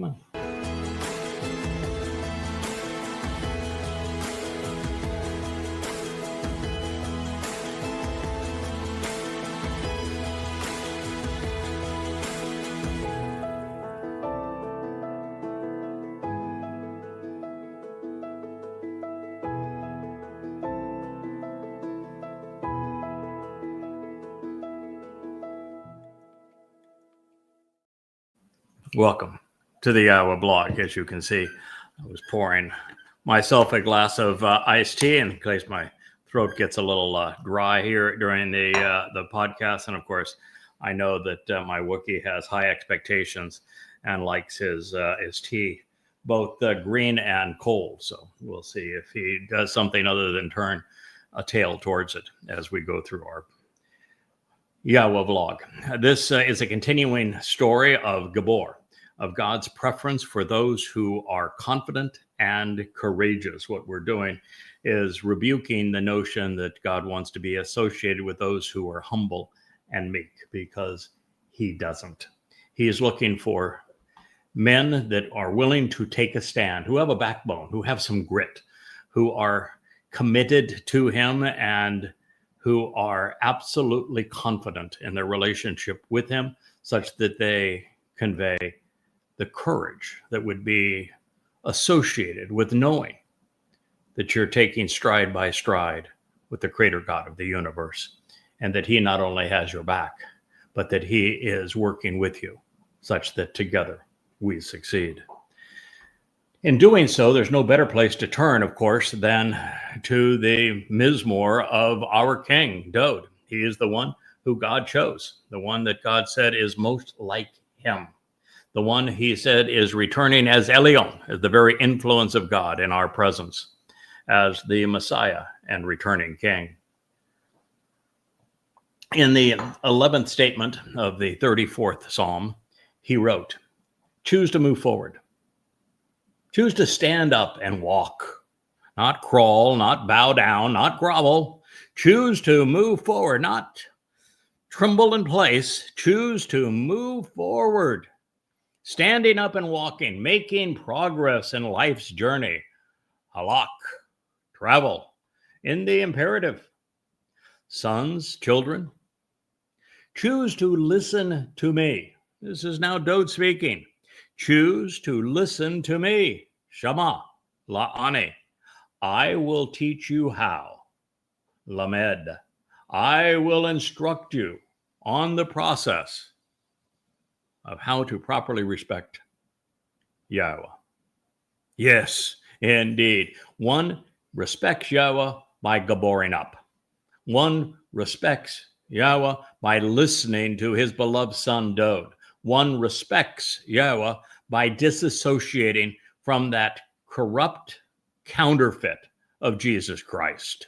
Come on. Welcome to the YAHOWAH blog. As you can see, I was pouring myself a glass of iced tea in case my throat gets a little dry here during the podcast. And of course, I know that my Wookiee has high expectations and likes his tea, both green and cold. So we'll see if he does something other than turn a tail towards it as we go through our YAHOWAH vlog. This is a continuing story of Gibowr, of God's preference for those who are confident and courageous. What we're doing is rebuking the notion that God wants to be associated with those who are humble and meek, because he doesn't. He is looking for men that are willing to take a stand, who have a backbone, who have some grit, who are committed to him, and who are absolutely confident in their relationship with him, such that they convey the courage that would be associated with knowing that you're taking stride by stride with the creator God of the universe, and that he not only has your back, but that he is working with you such that together we succeed. In doing so, there's no better place to turn, of course, than to the Mizmowr of our king, Dowd. He is the one who God chose, the one that God said is most like him, the one he said is returning as Elion, as the very influence of God in our presence, as the Messiah and returning king. In the 11th statement of the 34th Psalm, he wrote, "Choose to move forward. Choose to stand up and walk, not crawl, not bow down, not grovel. Choose to move forward, not tremble in place. Choose to move forward, standing up and walking, making progress in life's journey. Halak, travel, in the imperative. Sons, children, choose to listen to me." This is now Dowd speaking. "Choose to listen to me. Shama, la'ane. I will teach you how. Lamed. I will instruct you on the process of how to properly respect YAHOWAH." Yes, indeed. One respects YAHOWAH by Gibowring up. One respects YAHOWAH by listening to his beloved son Dowd. One respects YAHOWAH by disassociating from that corrupt counterfeit of Jesus Christ.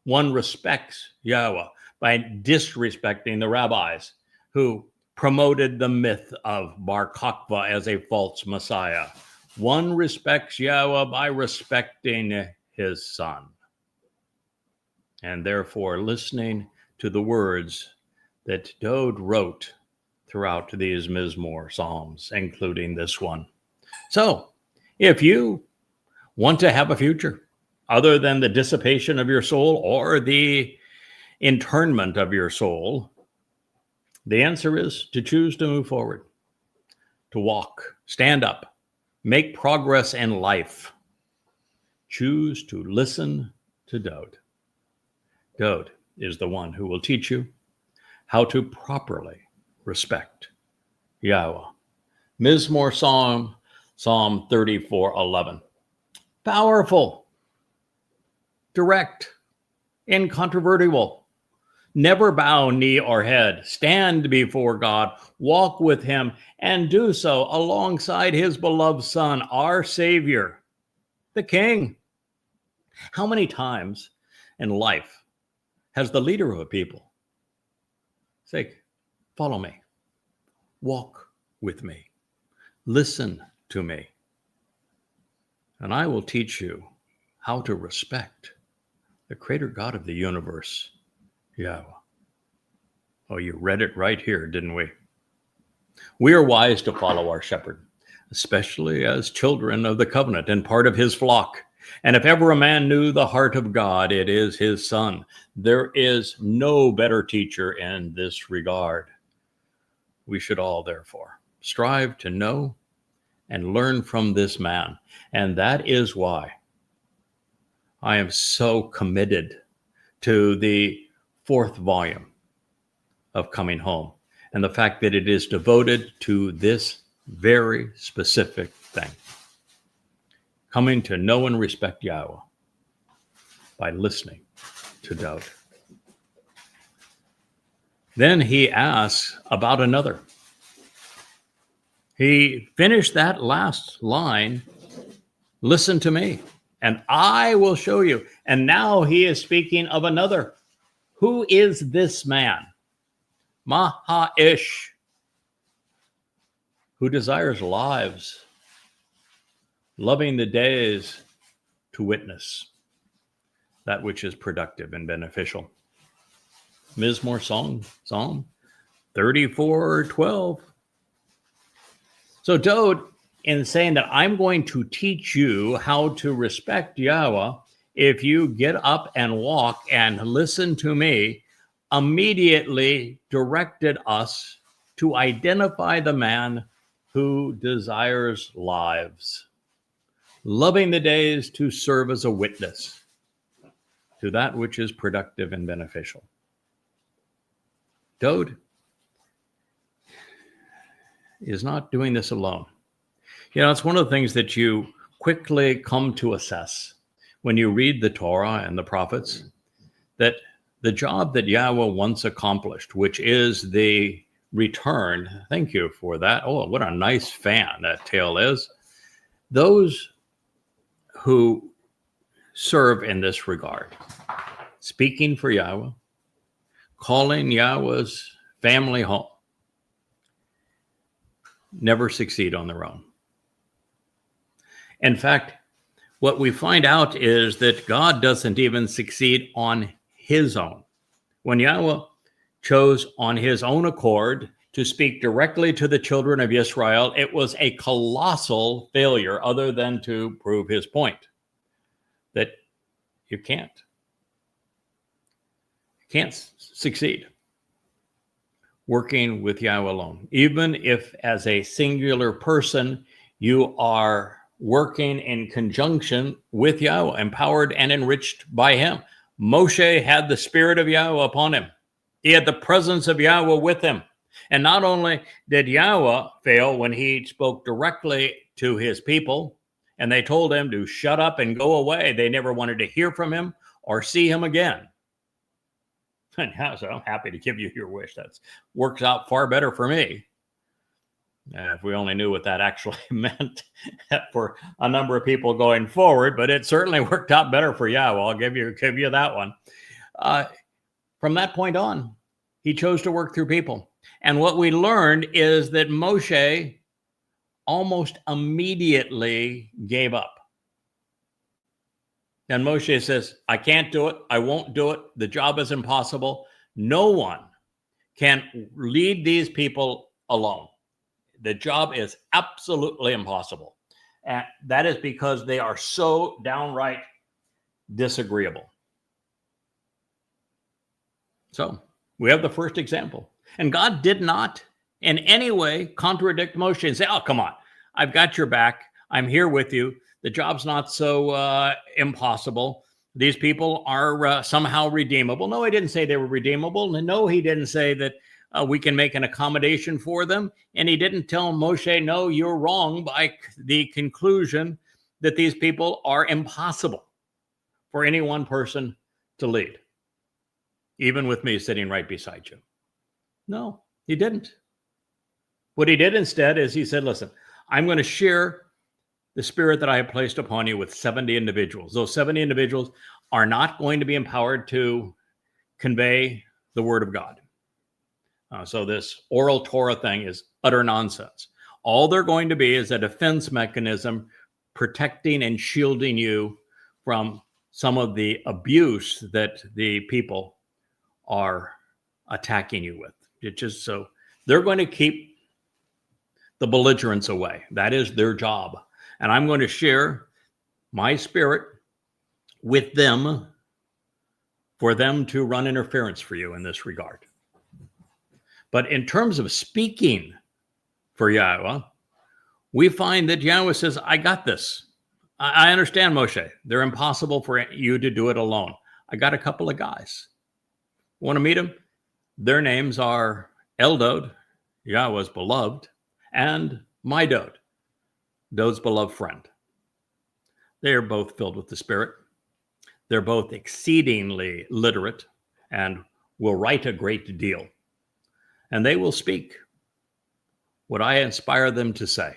One respects YAHOWAH by disrespecting the rabbis who promoted the myth of Bar Kokhba as a false Messiah. One respects YAHOWAH by respecting his son, and therefore listening to the words that Dowd wrote throughout these Mizmowr Psalms, including this one. So, if you want to have a future other than the dissipation of your soul or the internment of your soul, the answer is to choose to move forward, to walk, stand up, make progress in life. Choose to listen to Dowd. Dowd is the one who will teach you how to properly respect YAHOWAH. Mizmowr Psalm 34:11. Powerful, direct, incontrovertible. Never bow knee or head. Stand before God, walk with him, and do so alongside his beloved Son, our Savior, the King. How many times in life has the leader of a people said, "Follow me, walk with me, listen to me, and I will teach you how to respect the creator God of the universe, YAHOWAH." Oh, you read it right here, didn't we? We are wise to follow our shepherd. especially as children of the covenant and part of his flock. And if ever a man knew the heart of God, it is his son. There is no better teacher in this regard. We should all, therefore, strive to know and learn from this man. And that is why I am so committed to the 4th volume of Coming Home, and the fact that it is devoted to this very specific thing: coming to know and respect Yahweh by listening to Dowd. Then he asks about another. He finished that last line, listen to me, and I will show you. And now he is speaking of another. Who is this man? Maha-ish, who desires lives, loving the days to witness that which is productive and beneficial. Mizmowr song, Psalm 34:12. So Dowd, in saying that I'm going to teach you how to respect Yahweh if you get up and walk and listen to me, immediately directed us to identify the man who desires lives, loving the days to serve as a witness to that which is productive and beneficial. Dowd is not doing this alone. You know, it's one of the things that you quickly come to assess when you read the Torah and the prophets, that the job that Yahweh once accomplished, which is the return, thank you for that. Oh, what a nice fan that tail is. Those who serve in this regard, speaking for Yahweh, calling Yahweh's family home, never succeed on their own. In fact, what we find out is that God doesn't even succeed on his own. When Yahweh chose on his own accord to speak directly to the children of Yisrael, it was a colossal failure, other than to prove his point that you can't succeed working with Yahweh alone. Even if as a singular person, you are working in conjunction with Yahweh, empowered and enriched by him. Moshe had the spirit of Yahweh upon him. He had the presence of Yahweh with him. And not only did Yahweh fail when he spoke directly to his people, and they told him to shut up and go away, they never wanted to hear from him or see him again. And so I'm happy to give you your wish. That works out far better for me. If we only knew what that actually meant for a number of people going forward, but it certainly worked out better for Yahweh. I'll give you that one. From that point on, he chose to work through people. And what we learned is that Moshe almost immediately gave up. And Moshe says, I can't do it. I won't do it. The job is impossible. No one can lead these people alone. The job is absolutely impossible. And that is because they are so downright disagreeable. So we have the first example. And God did not in any way contradict Moshe and say, oh, come on, I've got your back. I'm here with you. The job's not so impossible. These people are somehow redeemable. No, he didn't say they were redeemable. And no, he didn't say that we can make an accommodation for them. And he didn't tell Moshe, no, you're wrong, by the conclusion that these people are impossible for any one person to lead, even with me sitting right beside you. No, he didn't. What he did instead is he said, listen, I'm going to share the spirit that I have placed upon you with 70 individuals. Those 70 individuals are not going to be empowered to convey the word of God. So this oral Torah thing is utter nonsense. All they're going to be is a defense mechanism protecting and shielding you from some of the abuse that the people are attacking you with. It's just so they're going to keep the belligerents away. That is their job. And I'm going to share my spirit with them for them to run interference for you in this regard. But in terms of speaking for YAHOWAH, we find that YAHOWAH says, I got this. I understand, Moshe. They're impossible for you to do it alone. I got a couple of guys. Want to meet them? Their names are Dowd, YAHOWAH's beloved, and my Dowd, Dowd's beloved friend. They are both filled with the Spirit. They're both exceedingly literate and will write a great deal. And they will speak what I inspire them to say.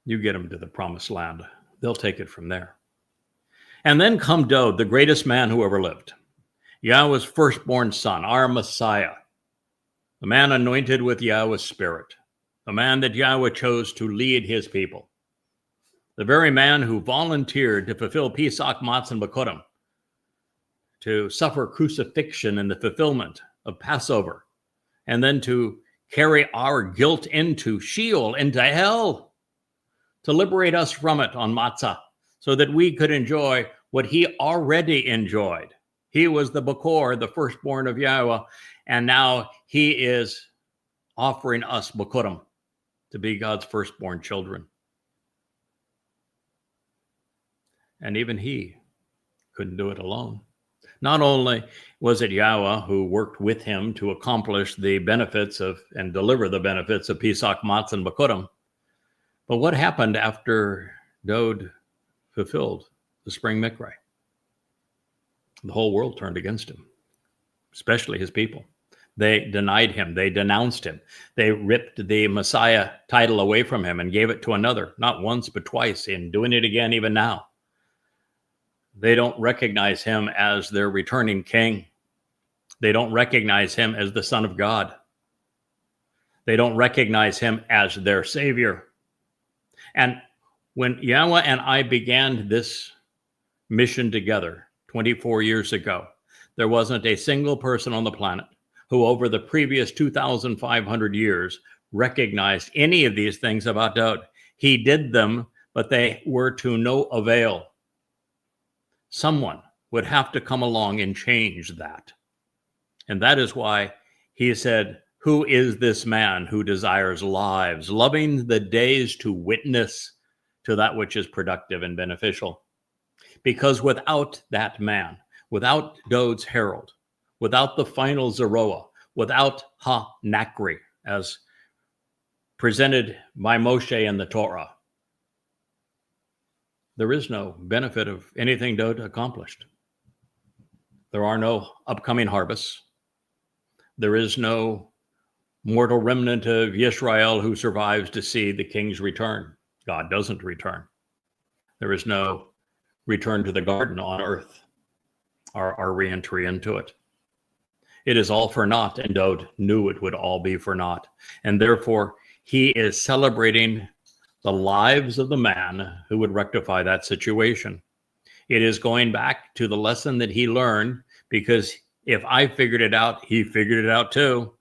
You get them to the promised land. They'll take it from there. And then come Dowd, the greatest man who ever lived. YAHOWAH's firstborn son, our Messiah, the man anointed with YAHOWAH's Spirit, the man that YAHOWAH chose to lead his people, the very man who volunteered to fulfill Pesach, Matzah, and Bekurim, to suffer crucifixion in the fulfillment of Passover, and then to carry our guilt into Sheol, into hell, to liberate us from it on Matzah, so that we could enjoy what he already enjoyed. He was the Bekor, the firstborn of YAHOWAH, and now he is offering us Bekurim to be God's firstborn children. And even he couldn't do it alone. Not only was it YAHOWAH who worked with him to accomplish the benefits of and deliver the benefits of Pesach, Matzah, and Bekurim, but what happened after Dowd fulfilled the spring Mikra? The whole world turned against him, especially his people. They denied him. They denounced him. They ripped the Messiah title away from him and gave it to another, not once, but twice, and doing it again even now. They don't recognize him as their returning king. They don't recognize him as the Son of God. They don't recognize him as their Savior. And when YAHOWAH and I began this mission together 24 years ago, there wasn't a single person on the planet who over the previous 2,500 years recognized any of these things about Dowd. He did them, but they were to no avail. Someone would have to come along and change that. And that is why he said, who is this man who desires lives, loving the days to witness to that which is productive and beneficial? Because without that man, without Dowd's herald, without the final Zarowa, without HaNakri, as presented by Moshe in the Towrah, there is no benefit of anything Dowd accomplished. There are no upcoming harvests. There is no mortal remnant of Yisrael who survives to see the king's return. God doesn't return. There is no return to the garden on earth, our re-entry into it. It is all for naught, and Dowd knew it would all be for naught. And therefore, he is celebrating the lives of the man who would rectify that situation. It is going back to the lesson that he learned, because if I figured it out, he figured it out too,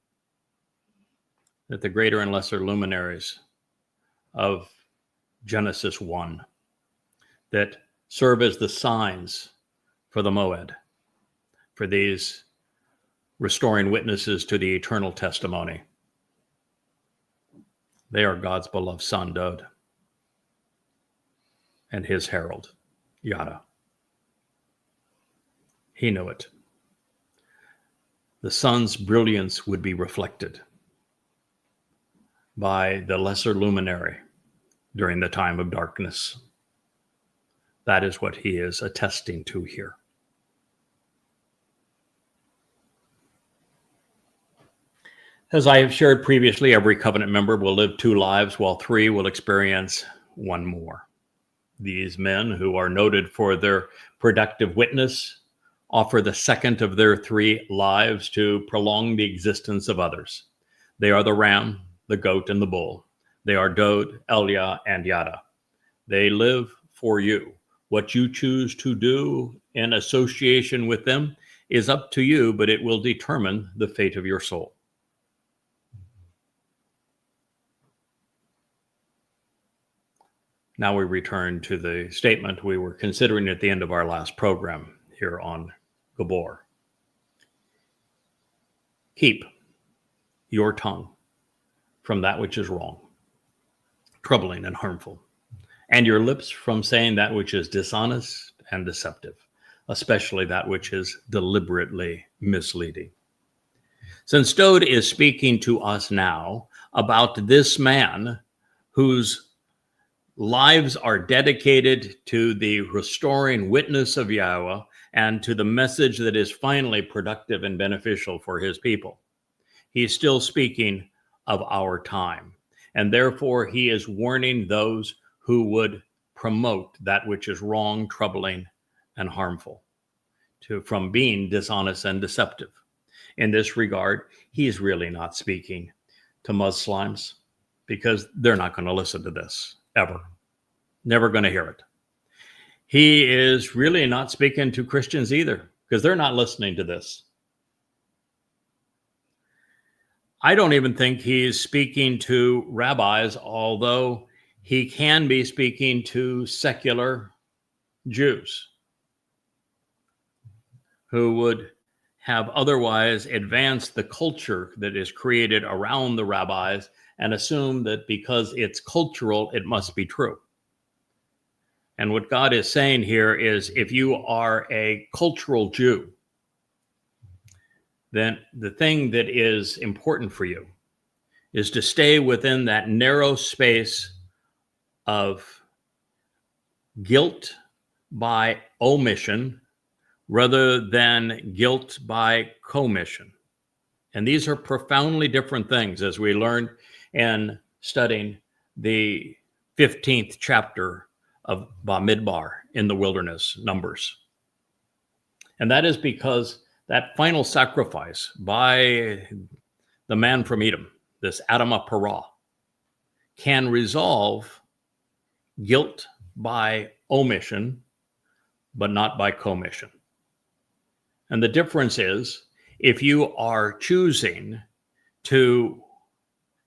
that the greater and lesser luminaries of Genesis 1 that serve as the signs for the Moed, for these restoring witnesses to the eternal testimony. They are God's beloved son, Dowd, and his herald, Yada. He knew it. The sun's brilliance would be reflected by the lesser luminary during the time of darkness. That is what he is attesting to here. As I have shared previously, every covenant member will live 2 lives, while 3 will experience 1 more. These men, who are noted for their productive witness, offer the second of their 3 lives to prolong the existence of others. They are the ram, the goat, and the bull. They are Dowd, Elia, and Yada. They live for you. What you choose to do in association with them is up to you, but it will determine the fate of your soul. Now we return to the statement we were considering at the end of our last program here on Gibowr. Keep your tongue from that which is wrong, troubling and harmful, and your lips from saying that which is dishonest and deceptive, especially that which is deliberately misleading. Since Dowd is speaking to us now about this man whose lives are dedicated to the restoring witness of Yahweh and to the message that is finally productive and beneficial for his people, he's still speaking of our time. And therefore, he is warning those who would promote that which is wrong, troubling, and harmful from being dishonest and deceptive. In this regard, he's really not speaking to Muslims because they're not going to listen to this ever. Never going to hear it. He is really not speaking to Christians either because they're not listening to this. I don't even think he's speaking to rabbis, although he can be speaking to secular Jews who would have otherwise advanced the culture that is created around the rabbis and assume that because it's cultural, it must be true. And what God is saying here is if you are a cultural Jew, then the thing that is important for you is to stay within that narrow space of guilt by omission rather than guilt by commission. And these are profoundly different things, as we learned in studying the 15th chapter of Bamidbar in the wilderness, Numbers. And that is because that final sacrifice by the man from Edom, this Adamah Parah, can resolve guilt by omission, but not by commission. And the difference is, if you are choosing to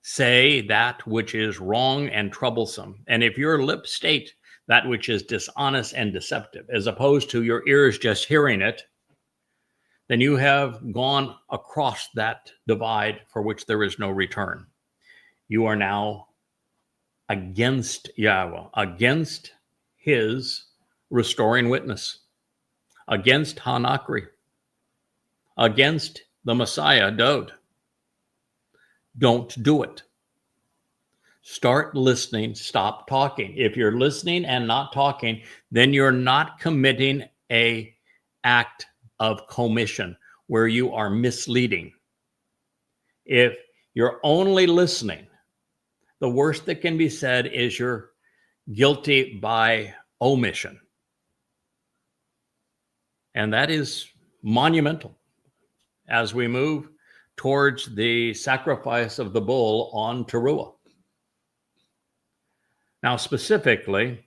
say that which is wrong and troublesome, and if your lips state that which is dishonest and deceptive, as opposed to your ears just hearing it, then you have gone across that divide for which there is no return. You are now against Yahweh, against his restoring witness, against HaNakri, against the Messiah, Dowd. Don't do it. Start listening, stop talking. If you're listening and not talking, then you're not committing an act of commission where you are misleading. If you're only listening, the worst that can be said is you're guilty by omission. And that is monumental as we move towards the sacrifice of the bull on Towrah. Now, specifically,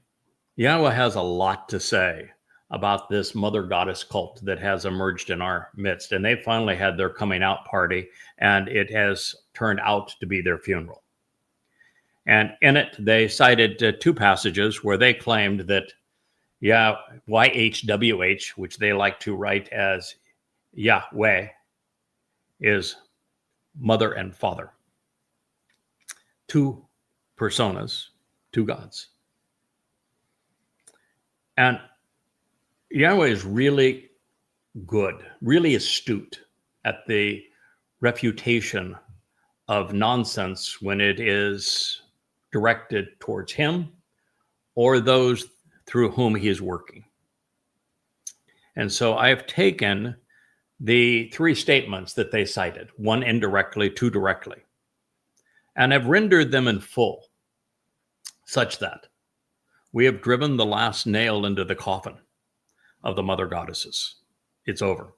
Yahweh has a lot to say about this mother goddess cult that has emerged in our midst. And they finally had their coming out party, and it has turned out to be their funeral. And in it, they cited two passages where they claimed that YHWH, which they like to write as Yahweh, is mother and father. Two personas, two gods. And Yahweh is really good, really astute at the refutation of nonsense when it is directed towards him or those through whom he is working. And so I have taken the three statements that they cited, one indirectly, two directly, and have rendered them in full, such that we have driven the last nail into the coffin of the mother goddesses. It's over.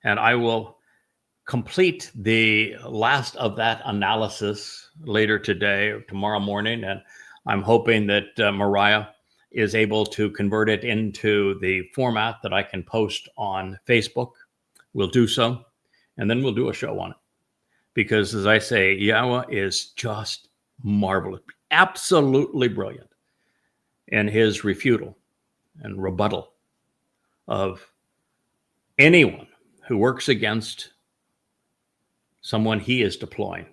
And I will complete the last of that analysis later today or tomorrow morning. And I'm hoping that Mariah is able to convert it into the format that I can post on Facebook. We'll do so. And then we'll do a show on it. Because as I say, Yahweh is just marvelous, absolutely brilliant. in his refutal and rebuttal of anyone who works against someone he is deploying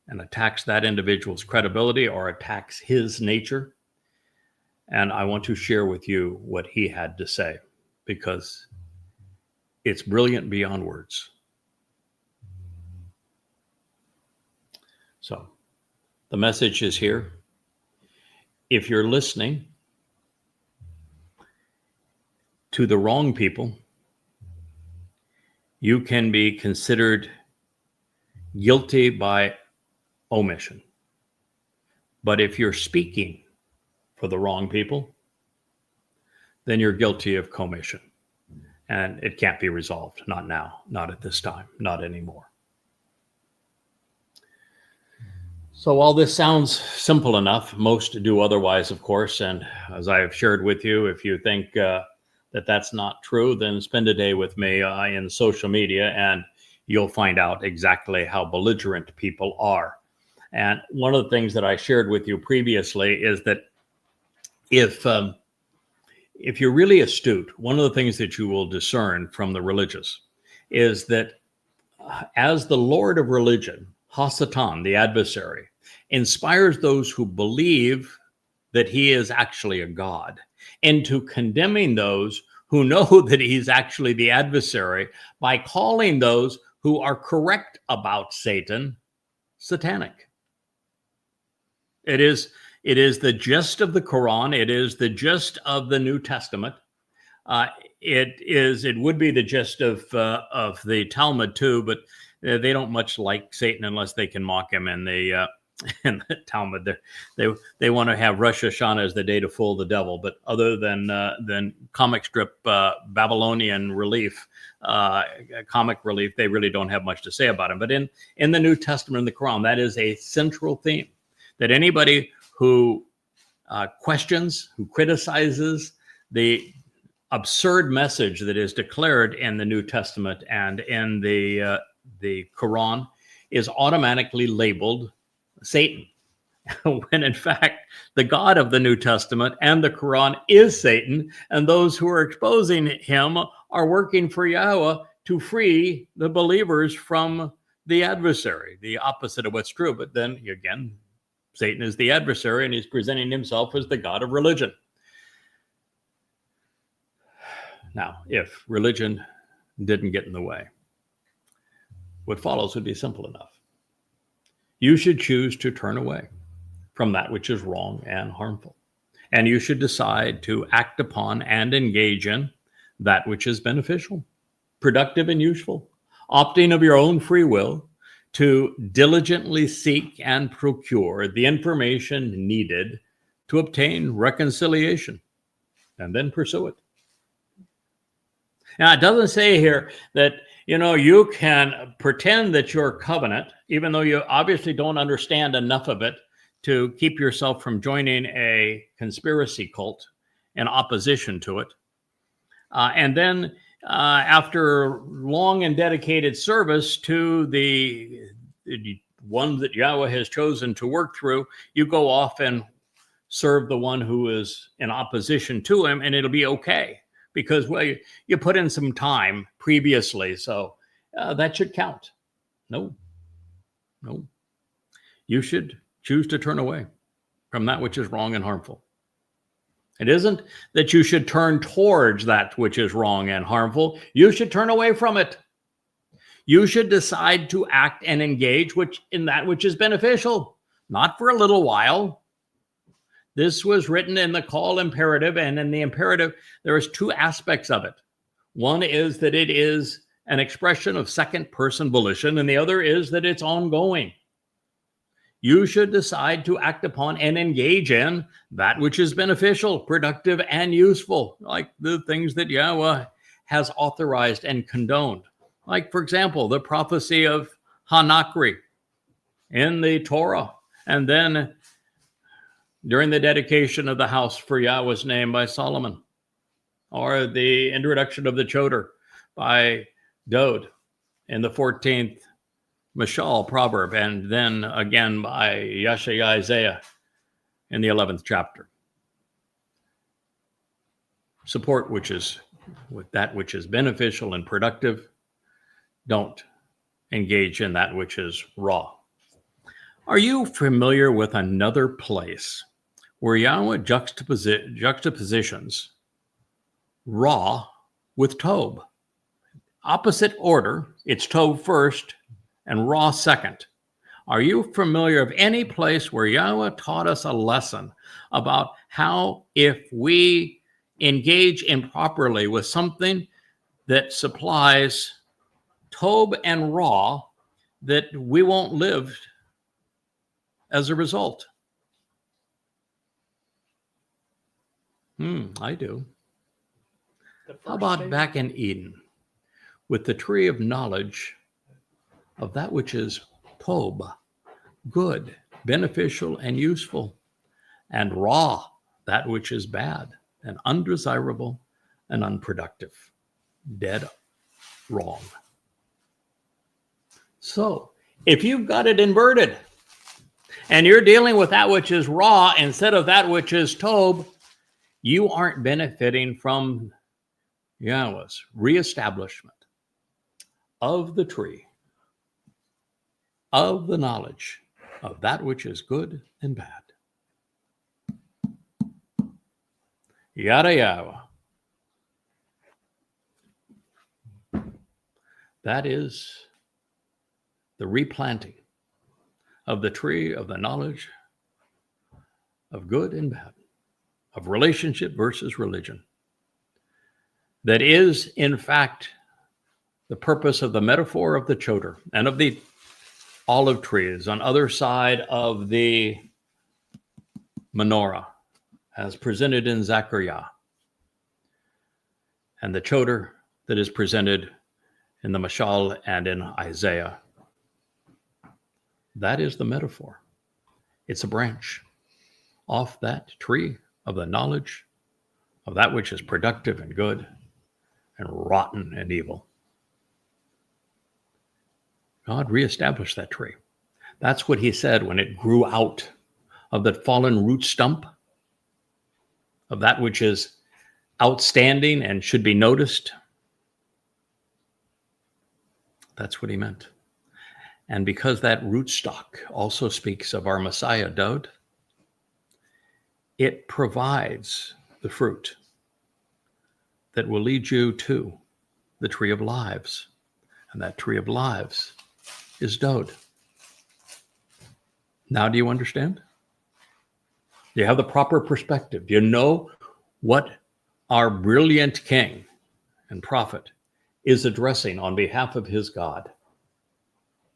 and attacks that individual's credibility or attacks his nature. And I want to share with you what he had to say, because it's brilliant beyond words. So the message is here. If you're listening to the wrong people, you can be considered guilty by omission. But if you're speaking for the wrong people, then you're guilty of commission. And it can't be resolved. Not now, not at this time, not anymore. So while this sounds simple enough, most do otherwise, of course. And as I have shared with you, if you think that that's not true, then spend a day with me in social media and you'll find out exactly how belligerent people are. And one of the things that I shared with you previously is that if you're really astute, one of the things that you will discern from the religious is that as the Lord of religion, Hasatan, the adversary, inspires those who believe that he is actually a god into condemning those who know that he's actually the adversary by calling those who are correct about Satan satanic. It is the gist of the Quran. It is the gist of the New Testament. It would be the gist of the Talmud too, but they don't much like Satan unless they can mock him. And the Talmud, they want to have Rosh Hashanah as the day to fool the devil. But other than comic strip Babylonian relief, comic relief, they really don't have much to say about him. But in the New Testament, in the Quran, that is a central theme, that anybody who questions, who criticizes the absurd message that is declared in the New Testament and in the Quran is automatically labeled Satan, when in fact the God of the New Testament and the Quran is Satan, and those who are exposing him are working for YAHOWAH to free the believers from the adversary, the opposite of what's true. But then again, Satan is the adversary, and he's presenting himself as the God of religion. Now, if religion didn't get in the way, what follows would be simple enough. You should choose to turn away from that which is wrong and harmful. And you should decide to act upon and engage in that which is beneficial, productive, and useful, opting of your own free will to diligently seek and procure the information needed to obtain reconciliation, and then pursue it. Now, it doesn't say here that, you can pretend that you're covenant, even though you obviously don't understand enough of it to keep yourself from joining a conspiracy cult in opposition to it. And then after long and dedicated service to the one that YAHOWAH has chosen to work through, you go off and serve the one who is in opposition to him, and it'll be okay. Because, well, you put in some time previously, so that should count. No. You should choose to turn away from that which is wrong and harmful. It isn't that you should turn towards that which is wrong and harmful. You should turn away from it. You should decide to act and engage in that which is beneficial, not for a little while. This was written in the call imperative, and in the imperative, there is two aspects of it. One is that it is an expression of second-person volition, and the other is that it's ongoing. You should decide to act upon and engage in that which is beneficial, productive, and useful, like the things that YAHOWAH has authorized and condoned. Like, for example, the prophecy of HaNakri in the Towrah, and then during the dedication of the house for YAHOWAH's name by Solomon, or the introduction of the Choter by Dowd in the 14th Mashal proverb, and then again by Isaiah in the 11th chapter. support with that which is beneficial and productive. Don't engage in that which is raw. Are you familiar with another place where Yahweh juxtapositions raw with towb? Opposite order, it's towb first and raw second. Are you familiar of any place where Yahweh taught us a lesson about how if we engage improperly with something that supplies towb and raw, that we won't live as a result? I do. How about back in Eden with the tree of knowledge of that which is towb, good, beneficial, and useful, and raw, that which is bad and undesirable and unproductive, dead wrong. So if you've got it inverted and you're dealing with that which is raw instead of that which is towb, you aren't benefiting from Yahweh's reestablishment of the tree, of the knowledge of that which is good and bad. YadaYahowah. That is the replanting of the tree of the knowledge of good and bad, of relationship versus religion. That is, in fact, the purpose of the metaphor of the Choter and of the olive trees on other side of the menorah, as presented in Zechariah, and the Choter that is presented in the Mashal and in Isaiah. That is the metaphor. It's a branch off that tree of the knowledge of that which is productive and good and rotten and evil. God reestablished that tree. That's what he said when it grew out of that fallen root stump of that which is outstanding and should be noticed. That's what he meant. And because that rootstock also speaks of our Messiah, Dowd, it provides the fruit that will lead you to the tree of lives. And that tree of lives is Dowd. Now, do you understand? Do you have the proper perspective? Do you know what our brilliant king and prophet is addressing on behalf of his God?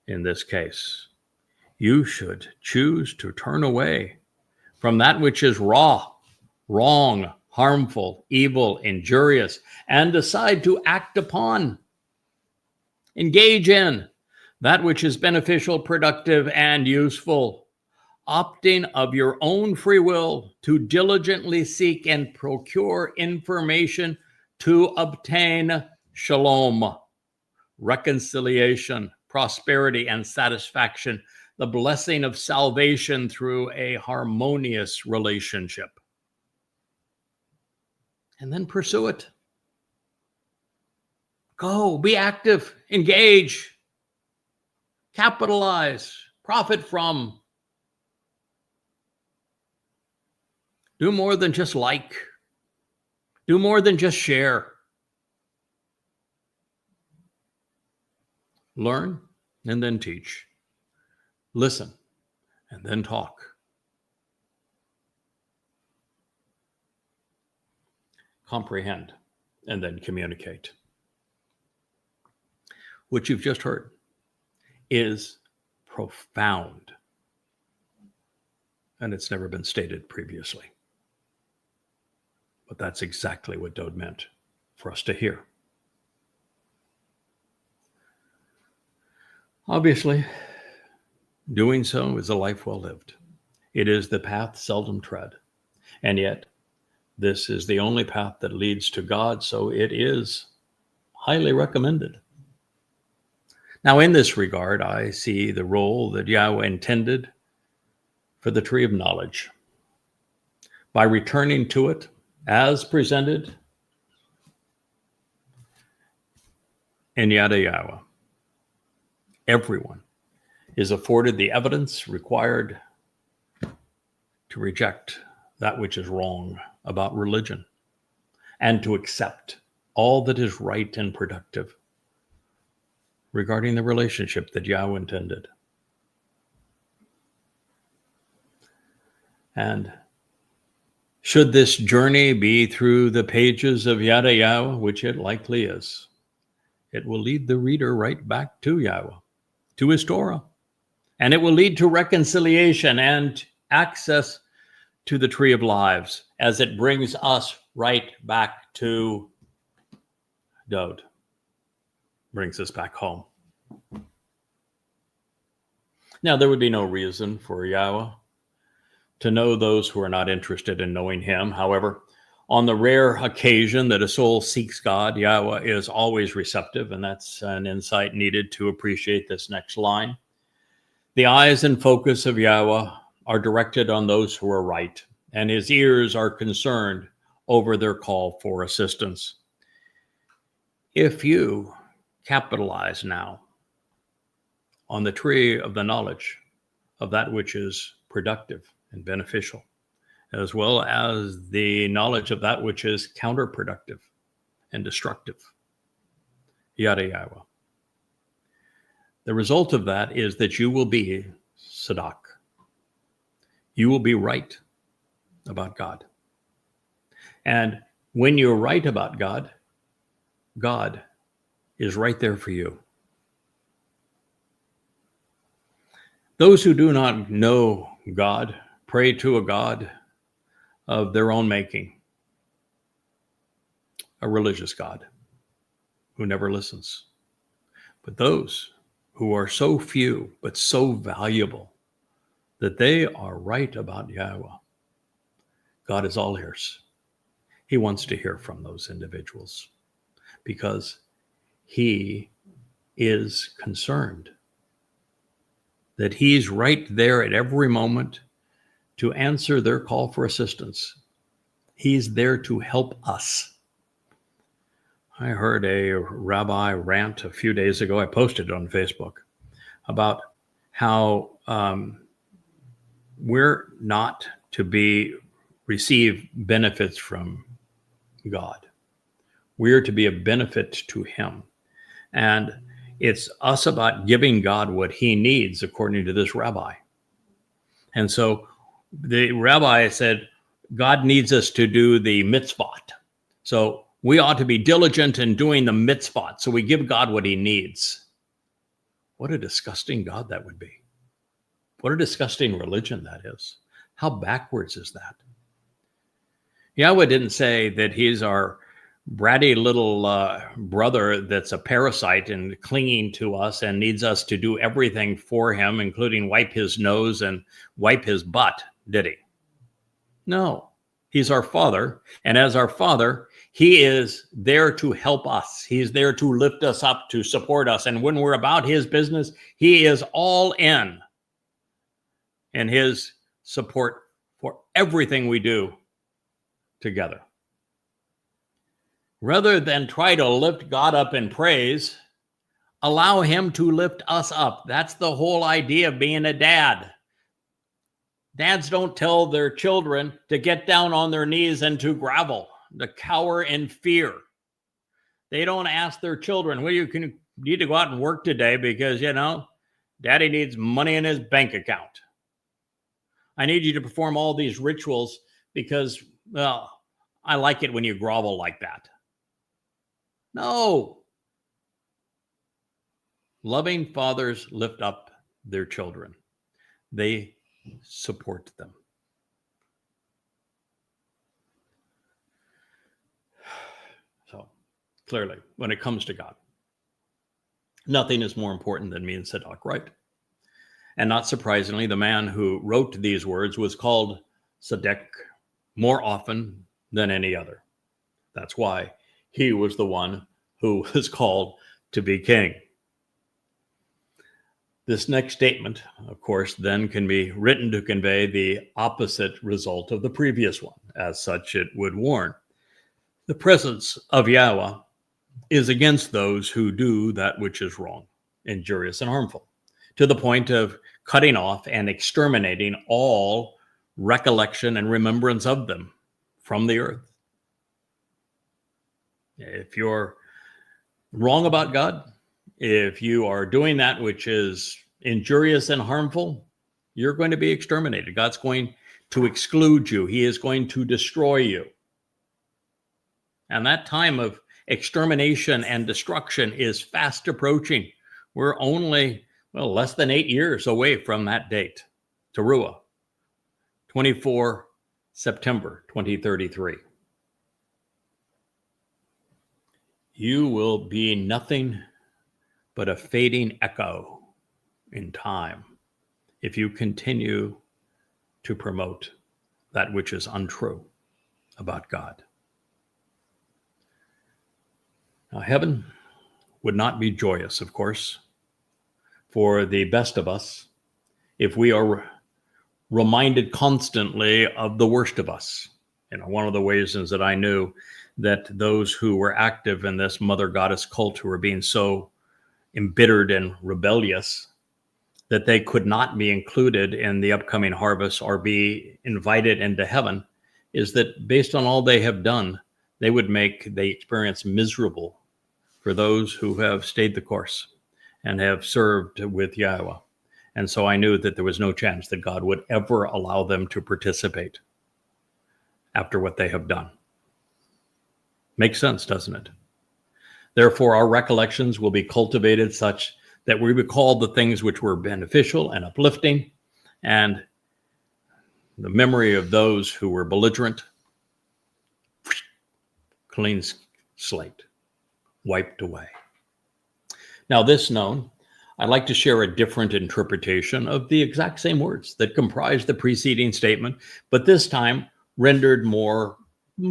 In this case, you should choose to turn away from that which is raw, wrong, harmful, evil, injurious, and decide to act upon, engage in that which is beneficial, productive, and useful, opting of your own free will to diligently seek and procure information to obtain shalom, reconciliation, prosperity, and satisfaction, the blessing of salvation through a harmonious relationship. And then pursue it. Go, be active, engage, capitalize, profit from. Do more than just like. Do more than just share. Learn and then teach. Listen and then talk. Comprehend and then communicate. What you've just heard is profound, and it's never been stated previously. But that's exactly what Dowd meant for us to hear. Obviously, doing so is a life well lived. It is the path seldom tread. And yet, this is the only path that leads to God, so it is highly recommended. Now, in this regard, I see the role that Yahweh intended for the tree of knowledge. By returning to it as presented in YadaYahowah, everyone is afforded the evidence required to reject that which is wrong about religion and to accept all that is right and productive regarding the relationship that Yahweh intended. And should this journey be through the pages of YadaYahowah, which it likely is, it will lead the reader right back to Yahweh, to his Torah. And it will lead to reconciliation and access to the tree of lives as it brings us right back to Dowd, brings us back home. Now, there would be no reason for Yahweh to know those who are not interested in knowing him. However, on the rare occasion that a soul seeks God, Yahweh is always receptive, and that's an insight needed to appreciate this next line. The eyes and focus of Yahweh are directed on those who are right, and his ears are concerned over their call for assistance. If you capitalize now on the tree of the knowledge of that which is productive and beneficial, as well as the knowledge of that which is counterproductive and destructive, YadaYahowah, the result of that is that you will be Sadak. You will be right about God. And when you're right about God, God is right there for you. Those who do not know God pray to a God of their own making, a religious God who never listens. But those who are so few but so valuable that they are right about Yahweh, God is all ears. He wants to hear from those individuals because he is concerned that he's right there at every moment to answer their call for assistance. He's there to help us. I heard a rabbi rant a few days ago. I posted it on Facebook about how we're not to receive benefits from God. We're to be a benefit to him. And it's us about giving God what he needs, according to this rabbi. And so the rabbi said, God needs us to do the mitzvot. So we ought to be diligent in doing the mitzvot. So we give God what he needs. What a disgusting God that would be. What a disgusting religion that is. How backwards is that? Yahweh didn't say that he's our bratty little brother that's a parasite and clinging to us and needs us to do everything for him, including wipe his nose and wipe his butt, did he? No, he's our father. And as our father, he is there to help us. He's there to lift us up, to support us. And when we're about his business, he is all in his support for everything we do together. Rather than try to lift God up in praise, allow him to lift us up. That's the whole idea of being a dad. Dads don't tell their children to get down on their knees and to grovel, to cower in fear. They don't ask their children, well, you need to go out and work today because, daddy needs money in his bank account. I need you to perform all these rituals because, well, I like it when you grovel like that. No. Loving fathers lift up their children. They support them. So, clearly, when it comes to God, nothing is more important than me and Sadak, right? And not surprisingly, the man who wrote these words was called Sadak more often than any other. That's why he was the one who was called to be king. This next statement, of course, then can be written to convey the opposite result of the previous one. As such, it would warn. The presence of Yahweh is against those who do that which is wrong, injurious, and harmful, to the point of cutting off and exterminating all recollection and remembrance of them from the earth. If you're wrong about God, if you are doing that which is injurious and harmful, you're going to be exterminated. God's going to exclude you. He is going to destroy you. And that time of extermination and destruction is fast approaching. We're only, less than 8 years away from that date. Towrah, 24 September 2033. You will be nothing but a fading echo in time if you continue to promote that which is untrue about God. Now, heaven would not be joyous, of course, for the best of us if we are reminded constantly of the worst of us. One of the ways is that I knew that those who were active in this mother goddess cult, who were being so embittered and rebellious that they could not be included in the upcoming harvest or be invited into heaven, is that based on all they have done, they would make the experience miserable for those who have stayed the course and have served with YAHOWAH. And so I knew that there was no chance that God would ever allow them to participate after what they have done. Makes sense, doesn't it? Therefore, our recollections will be cultivated such that we recall the things which were beneficial and uplifting, and the memory of those who were belligerent, clean slate, wiped away. Now, this known, I'd like to share a different interpretation of the exact same words that comprise the preceding statement, but this time rendered more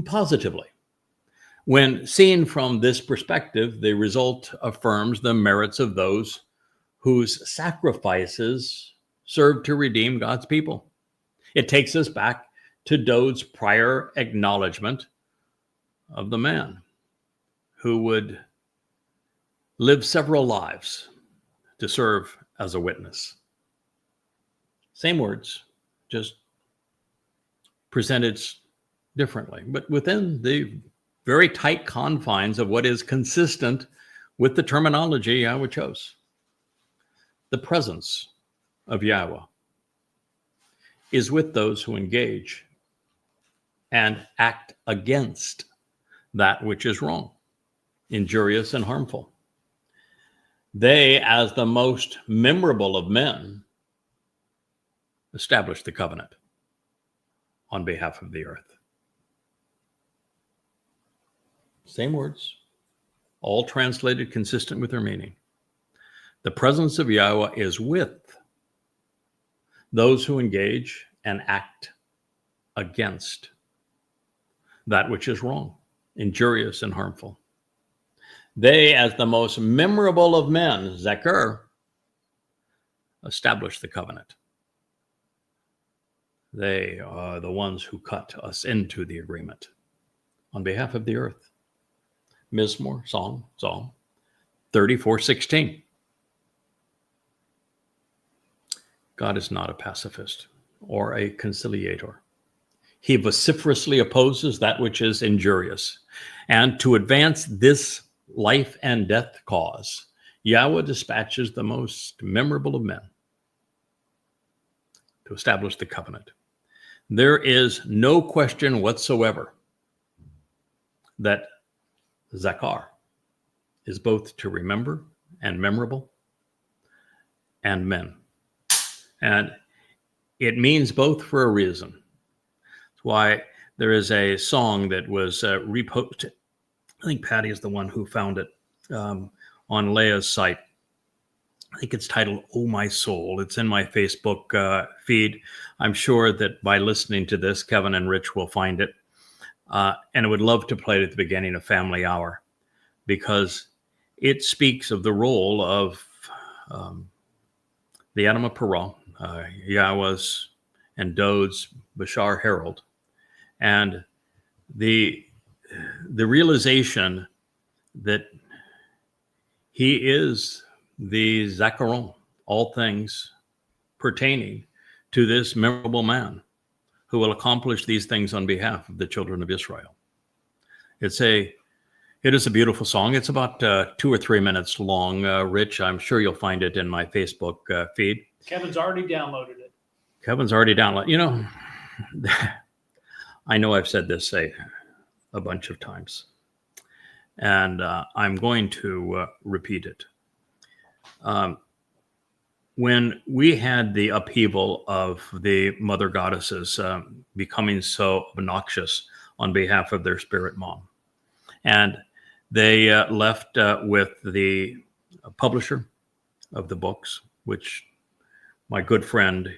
positively. When seen from this perspective, the result affirms the merits of those whose sacrifices served to redeem God's people. It takes us back to Dowd's prior acknowledgement of the man who would live several lives to serve as a witness. Same words, just presented differently, but within the very tight confines of what is consistent with the terminology YAHOWAH chose. The presence of YAHOWAH is with those who engage and act against that which is wrong, injurious, and harmful. They, as the most memorable of men, establish the covenant on behalf of the earth. Same words, all translated consistent with their meaning. The presence of YAHOWAH is with those who engage and act against that which is wrong, injurious, and harmful. They, as the most memorable of men, Zeker, establish the covenant. They are the ones who cut us into the agreement on behalf of the earth. Mizmowr, Psalm 34:16. God is not a pacifist or a conciliator. He vociferously opposes that which is injurious. And to advance this life and death cause, YAHOWAH dispatches the most memorable of men to establish the covenant. There is no question whatsoever that Zakar is both to remember and memorable and men. And it means both for a reason. That's why there is a song that was reposted. I think Patty is the one who found it on Leah's site. I think it's titled, "Oh My Soul." It's in my Facebook feed. I'm sure that by listening to this, Kevin and Rich will find it. And I would love to play it at the beginning of Family Hour, because it speaks of the role of the Adam of Perah, YAHOWAH's and Dowd's Bashar Herald, and the realization that he is the Zakaron, all things pertaining to this memorable man who will accomplish these things on behalf of the children of Israel. It is a beautiful song. It's about 2 or 3 minutes long. Rich, I'm sure you'll find it in my Facebook feed. Kevin's already downloaded it. Kevin's already downloaded. You know, I know I've said this a bunch of times, and I'm going to repeat it. When we had the upheaval of the mother goddesses becoming so obnoxious on behalf of their spirit mom, and they left with the publisher of the books, which my good friend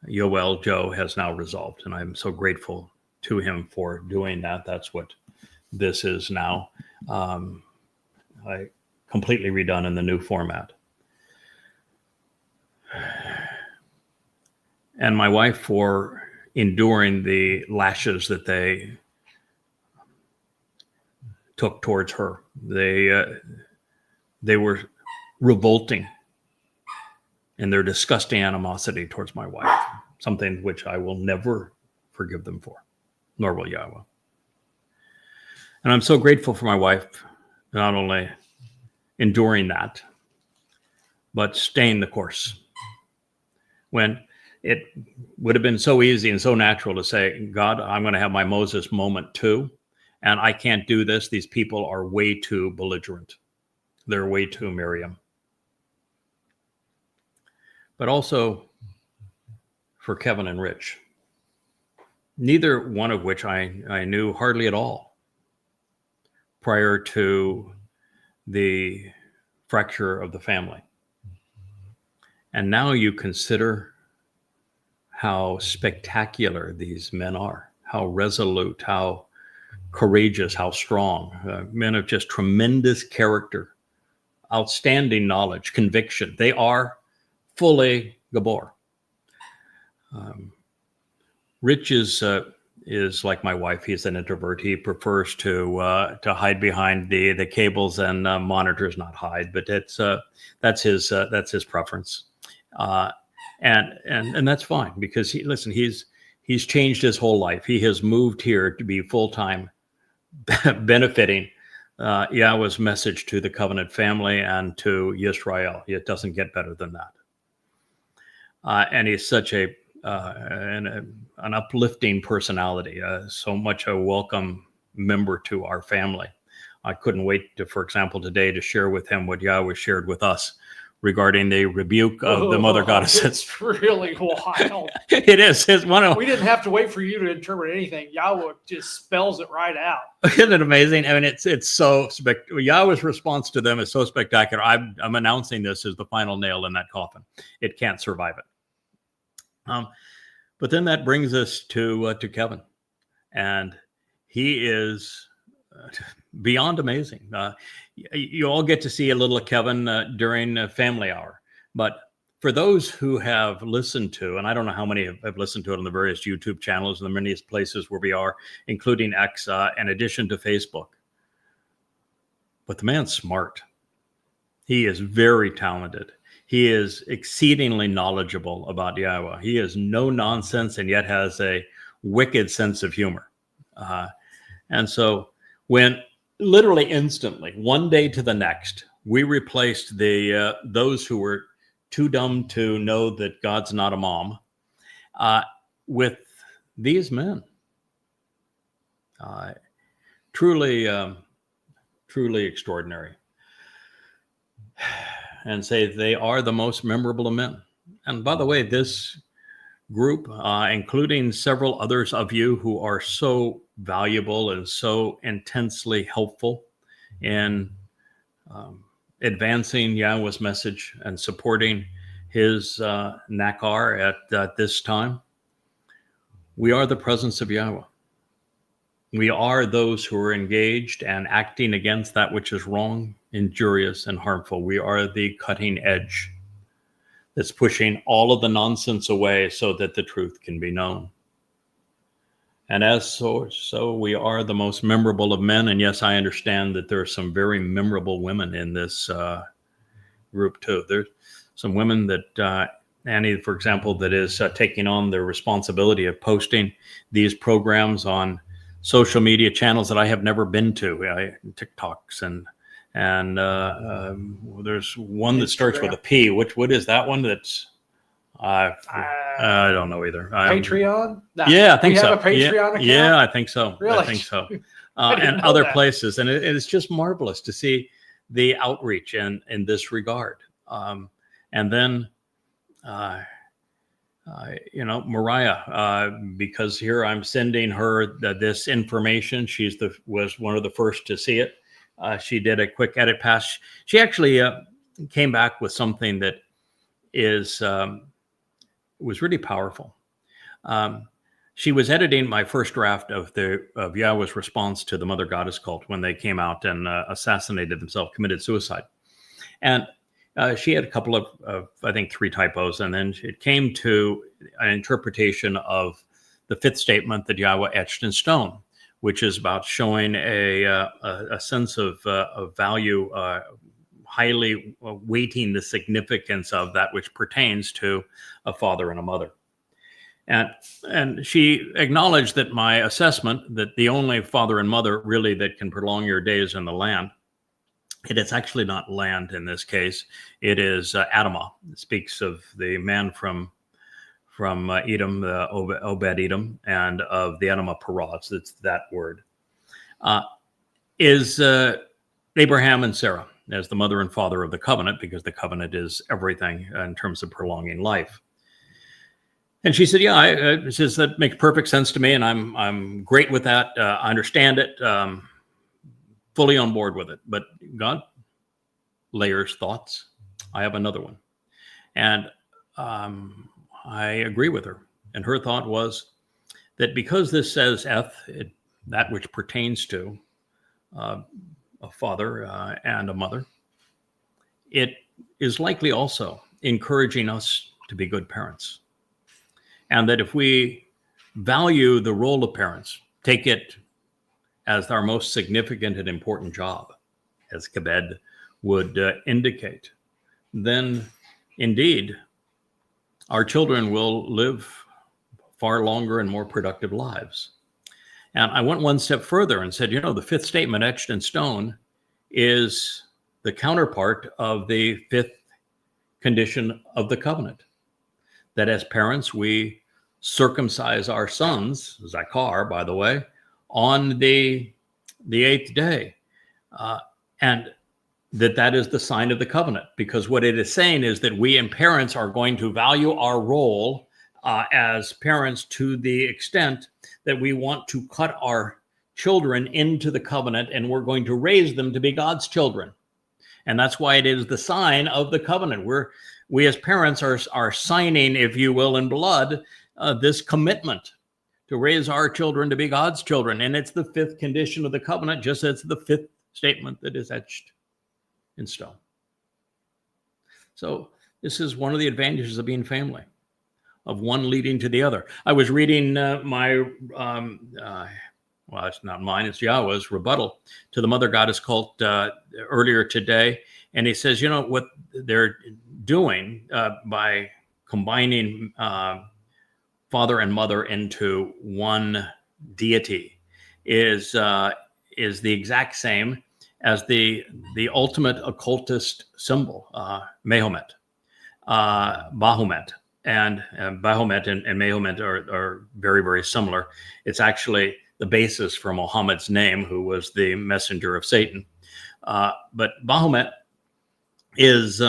Joe has now resolved, and I'm so grateful to him for doing that. That's what this is now. I completely redone in the new format. And my wife for enduring the lashes that they took towards her. They were revolting in their disgusting animosity towards my wife, something which I will never forgive them for, nor will YAHOWAH. And I'm so grateful for my wife, not only enduring that, but staying the course. When it would have been so easy and so natural to say, God, I'm going to have my Moses moment too, and I can't do this. These people are way too belligerent. They're way too Miriam. But also for Kevin and Rich, neither one of which I knew hardly at all prior to the fracture of the family. And now you consider how spectacular these men are, how resolute, how courageous, how strong, men of just tremendous character, outstanding knowledge, conviction. They are fully Gibowr. Rich is like my wife. He's an introvert. He prefers to hide behind the cables and monitors, not hide, but that's his preference. And that's fine, because he's changed his whole life. He has moved here to be full-time benefiting YAHOWAH's message to the covenant family and to Yisrael. It doesn't get better than that. And he's such an uplifting personality, so much a welcome member to our family. I couldn't wait to, for example, today to share with him what YAHOWAH shared with us regarding the rebuke of the mother goddesses. It's really wild. It is. We didn't have to wait for you to interpret anything. YAHOWAH just spells it right out. Isn't it amazing? I mean, it's so YAHOWAH's response to them is so spectacular. I'm announcing this as the final nail in that coffin. It can't survive it. But then that brings us to Kevin, and he is beyond amazing. You all get to see a little of Kevin during Family Hour, but for those who have listened to, and I don't know how many have listened to it on the various YouTube channels and the many places where we are, including X, in addition to Facebook. But the man's smart. He is very talented. He is exceedingly knowledgeable about YAHOWAH. He is no nonsense and yet has a wicked sense of humor. And so when literally instantly, one day to the next, we replaced those who were too dumb to know that God's not a mom with these men. Truly extraordinary. And say they are the most memorable of men. And by the way, this group, including several others of you who are so valuable and so intensely helpful in advancing YAHOWAH's message and supporting his Nakry at this time, we are the presence of YAHOWAH. We are those who are engaged and acting against that which is wrong, injurious, and harmful. We are the cutting edge that's pushing all of the nonsense away so that the truth can be known. And as so we are the most memorable of men. And yes, I understand that there are some very memorable women in this group too. There's some women that, Annie, for example, that is taking on the responsibility of posting these programs on social media channels that I have never been to, TikToks and there's one that starts with a P. What is that one? That's I don't know either. Patreon? No. Yeah, I think so. We have a Patreon account? Yeah, I think so. Really? I think so. I didn't And know other that. places. And it's just marvelous to see the outreach in this regard. And then, Mariah, because here I'm sending her this information. Was one of the first to see it. She did a quick edit pass. She actually came back with something that was really powerful. She was editing my first draft of Yahweh's response to the Mother Goddess cult when they came out and assassinated themselves, committed suicide. And she had a couple of, I think, 3 typos. And then it came to an interpretation of the 5th statement that Yahweh etched in stone, which is about showing a sense of value, highly weighting the significance of that which pertains to a father and a mother. And she acknowledged that my assessment that the only father and mother really that can prolong your days in the land, it is actually not land in this case. It is Adamah. It speaks of the man from Edom, Obed Edom, and of the Adamah Peraz. It's that word. Is Abraham and Sarah as the mother and father of the covenant, because the covenant is everything in terms of prolonging life. And she said, yeah, that makes perfect sense to me, and I'm great with that. I understand it, fully on board with it. But God layers thoughts. I have another one. And I agree with her. And her thought was that because this says that which pertains to a father and a mother, it is likely also encouraging us to be good parents. And that if we value the role of parents, take it as our most significant and important job, as Mowed would indicate, then indeed our children will live far longer and more productive lives. And I went one step further and said, the 5th statement etched in stone is the counterpart of the 5th condition of the covenant. That as parents, we circumcise our sons, Zakar, by the way, on the 8th day. And that is the sign of the covenant, because what it is saying is that we and parents are going to value our role as parents to the extent that we want to cut our children into the covenant, and we're going to raise them to be God's children. And that's why it is the sign of the covenant. We as parents are signing, if you will, in blood, this commitment to raise our children to be God's children. And it's the 5th condition of the covenant, just as the 5th statement that is etched in stone. So this is one of the advantages of being family, of one leading to the other. I was reading my, it's not mine, it's Yahweh's rebuttal to the Mother Goddess cult earlier today. And he says, what they're doing by combining father and mother into one deity is the exact same as the ultimate occultist symbol, Mahomet, Baphomet. And Baphomet and Mahomet are very, very similar. It's actually the basis for Muhammad's name, who was the messenger of Satan. But Baphomet is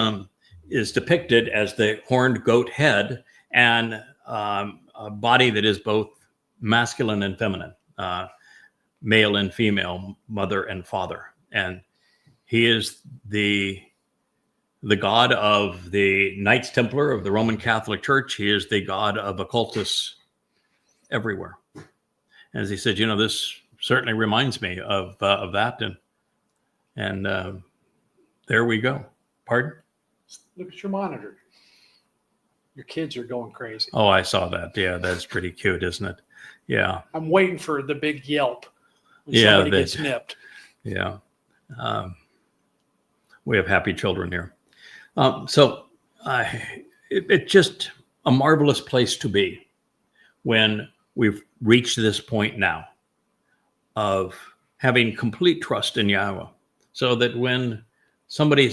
depicted as the horned goat head and a body that is both masculine and feminine, male and female, mother and father. And he is the god of the Knights Templar of the Roman Catholic Church. He is the god of occultists everywhere. And as he said, this certainly reminds me of that. And there we go. Pardon? Look at your monitor. Your kids are going crazy. Oh, I saw that. Yeah, that's pretty cute, isn't it? Yeah. I'm waiting for the big yelp when Yeah, somebody gets nipped. Yeah. We have happy children here. So it's just a marvelous place to be when we've reached this point now of having complete trust in Yahweh, so that when somebody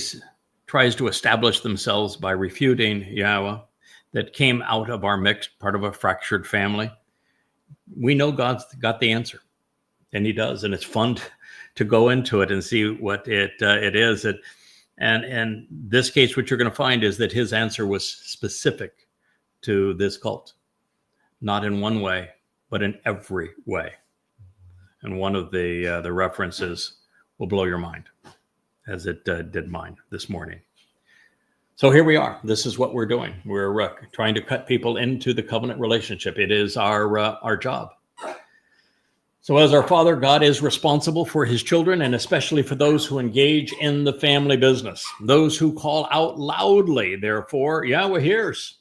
tries to establish themselves by refuting Yahweh that came out of our mixed, part of a fractured family, we know God's got the answer, and he does. And it's fun to go into it and see what it is. And in this case, what you're going to find is that his answer was specific to this cult, not in one way, but in every way. And one of the references will blow your mind, as it did mine this morning. So here we are. This is what we're doing. We're trying to cut people into the covenant relationship. It is our job. So as our Father, God is responsible for his children, and especially for those who engage in the family business, those who call out loudly. Therefore, Yahweh hears.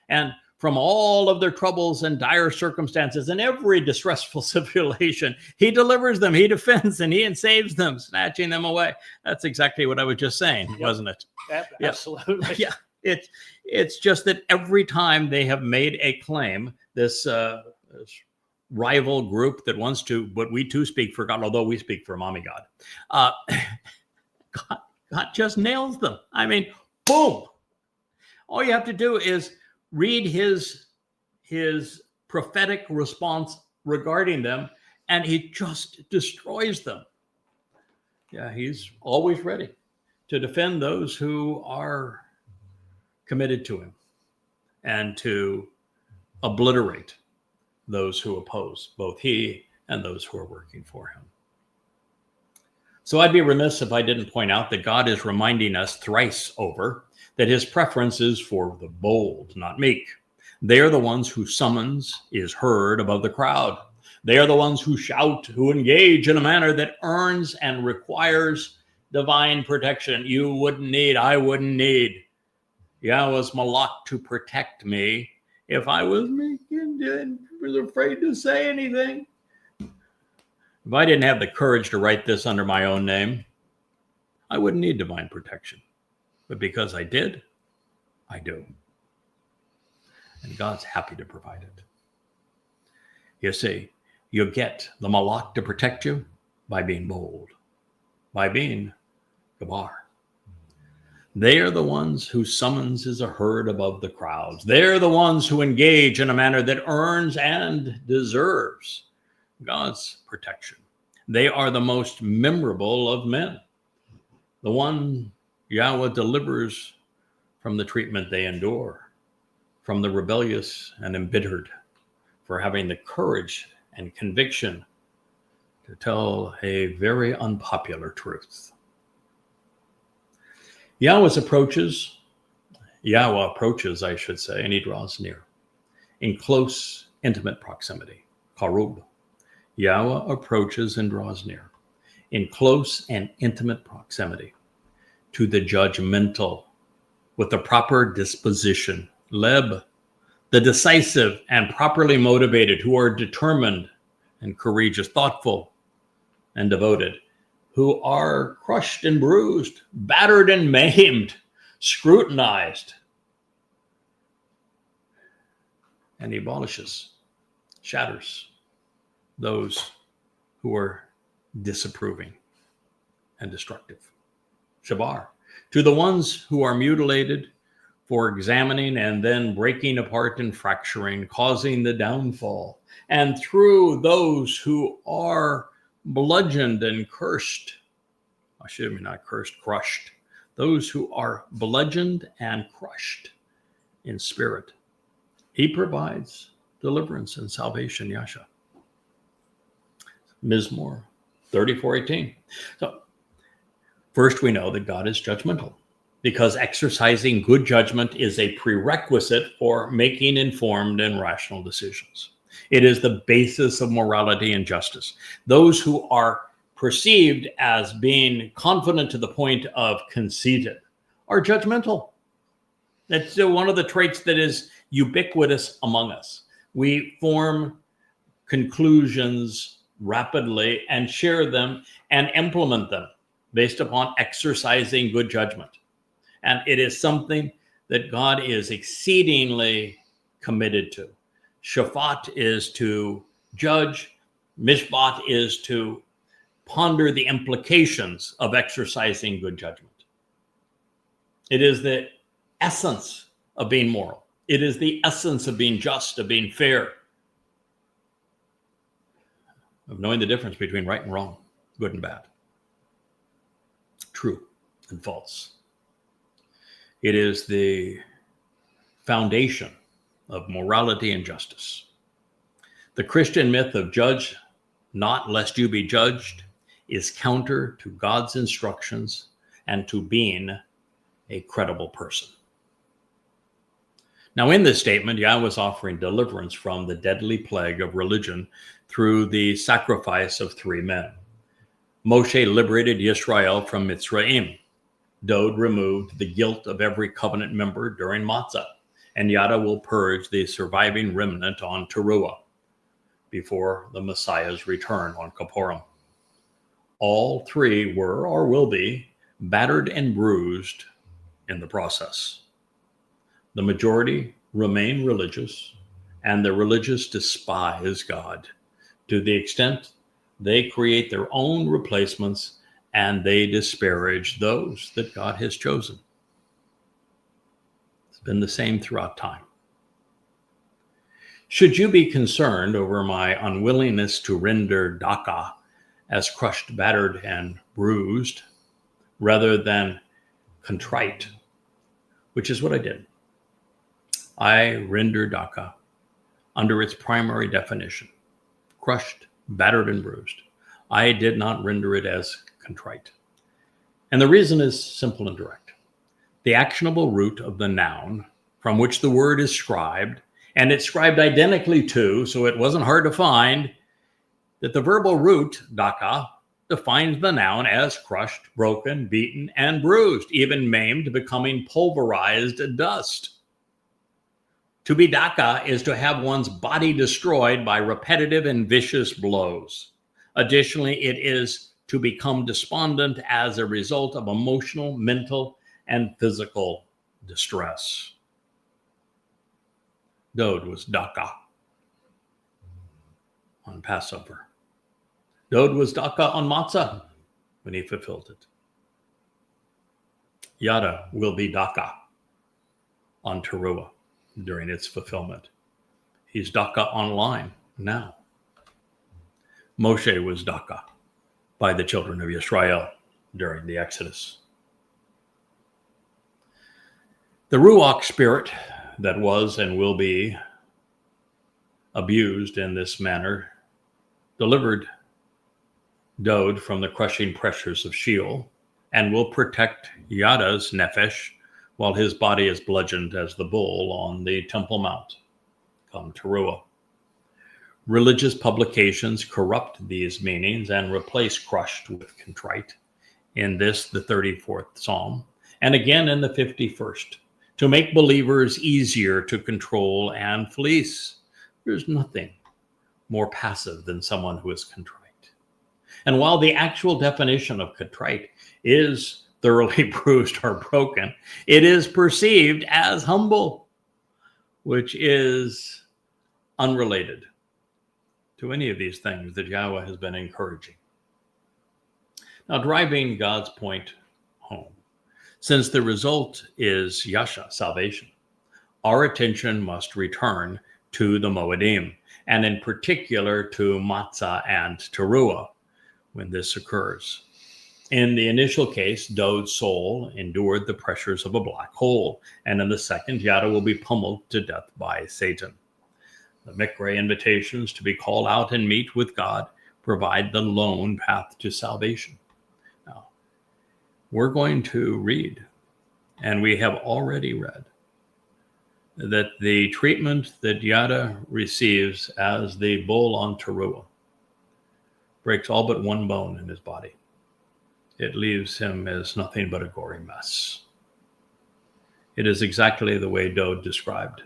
And from all of their troubles and dire circumstances and every distressful situation, he delivers them, he defends them, he saves them, snatching them away. That's exactly what I was just saying, wasn't it? Absolutely. Yeah. It's just that every time they have made a claim, this rival group that wants to, but we too speak for God, although we speak for Mommy God, God just nails them. I mean, boom. All you have to do is read his prophetic response regarding them, and he just destroys them. Yeah, he's always ready to defend those who are committed to him and to obliterate those who oppose, both he and those who are working for him. So I'd be remiss if I didn't point out that God is reminding us thrice over that his preference is for the bold, not meek. They are the ones whose summons is heard above the crowd. They are the ones who shout, who engage in a manner that earns and requires divine protection. You wouldn't need, I wouldn't need Yahweh's malak to protect me if I was meek and was afraid to say anything. If I didn't have the courage to write this under my own name, I wouldn't need divine protection. But because I did, I do. And God's happy to provide it. You see, you get the malak to protect you by being bold, by being Gibowr. They are the ones whose summons is heard above the crowds. They're the ones who engage in a manner that earns and deserves God's protection. They are the most memorable of men. The one Yahweh delivers from the treatment they endure, from the rebellious and embittered, for having the courage and conviction to tell a very unpopular truth. Yahweh approaches, I should say, and he draws near in close, intimate proximity. Karub. Yahweh approaches and draws near in close and intimate proximity to the judgmental with the proper disposition. Leb, the decisive and properly motivated, who are determined and courageous, thoughtful and devoted, who are crushed and bruised, battered and maimed, scrutinized. And he abolishes, shatters those who are disapproving and destructive. Shabar, to the ones who are mutilated for examining and then breaking apart and fracturing, causing the downfall, and through those who are bludgeoned and cursed, crushed, those who are bludgeoned and crushed in spirit, he provides deliverance and salvation, Yasha. Mizmowr 34:18. So first, we know that God is judgmental, because exercising good judgment is a prerequisite for making informed and rational decisions. It is the basis of morality and justice. Those who are perceived as being confident to the point of conceited are judgmental. That's one of the traits that is ubiquitous among us. We form conclusions rapidly and share them and implement them based upon exercising good judgment. And it is something that God is exceedingly committed to. Shaphat is to judge. Mishpat is to ponder the implications of exercising good judgment. It is the essence of being moral. It is the essence of being just, of being fair, of knowing the difference between right and wrong, good and bad, true and false. It is the foundation of morality and justice. The Christian myth of judge not lest you be judged is counter to God's instructions and to being a credible person. Now, in this statement, Yahweh was offering deliverance from the deadly plague of religion through the sacrifice of 3 men. Moshe liberated Yisrael from Mitzrayim. Dowd removed the guilt of every covenant member during Matzah, and Yada will purge the surviving remnant on Towrah before the Messiah's return on Kippurim. All 3 were or will be battered and bruised in the process. The majority remain religious, and the religious despise God to the extent they create their own replacements and they disparage those that God has chosen. It's been the same throughout time. Should you be concerned over my unwillingness to render daka as crushed, battered, and bruised, rather than contrite, which is what I did. I render daka under its primary definition, crushed, battered, and bruised. I did not render it as contrite. And the reason is simple and direct. The actionable root of the noun from which the word is scribed, and it's scribed identically to, so it wasn't hard to find, that the verbal root, daka, defines the noun as crushed, broken, beaten, and bruised, even maimed, becoming pulverized dust. To be daka is to have one's body destroyed by repetitive and vicious blows. Additionally, it is to become despondent as a result of emotional, mental, and physical distress. Dowd was daka on Passover. Dowd was daka on Matzah when he fulfilled it. Yada will be daka on Towrah during its fulfillment. He's daka online now. Moshe was daka by the children of Yisrael during the Exodus. The Ruach spirit that was and will be abused in this manner delivered Dowd from the crushing pressures of Sheol and will protect Yada's nefesh while his body is bludgeoned as the bull on the Temple Mount, come Towrah. Religious publications corrupt these meanings and replace crushed with contrite. In this, the 34th Psalm, and again in the 51st, to make believers easier to control and fleece. There's nothing more passive than someone who is contrite. And while the actual definition of contrite is thoroughly bruised or broken, it is perceived as humble, which is unrelated to any of these things that Yahweh has been encouraging. Now, driving God's point home, since the result is Yasha, salvation, our attention must return to the Moedim, and in particular to Matzah and Towrah when this occurs. In the initial case, Dowd's soul endured the pressures of a black hole, and in the second, Yada will be pummeled to death by Satan. The Nakry invitations to be called out and meet with God provide the lone path to salvation. Now, we're going to read, and we have already read, that the treatment that Yada receives as the bull on Towrah breaks all but one bone in his body. It leaves him as nothing but a gory mess. It is exactly the way Dowd described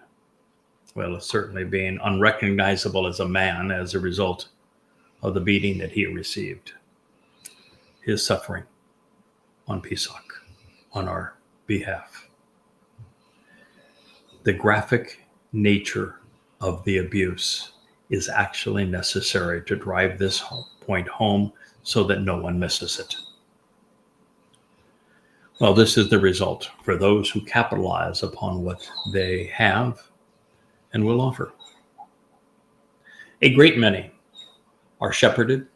well, certainly being unrecognizable as a man as a result of the beating that he received, his suffering on Pesach, on our behalf. The graphic nature of the abuse is actually necessary to drive this point home so that no one misses it. Well, this is the result for those who capitalize upon what they have and will offer. A great many are shepherded,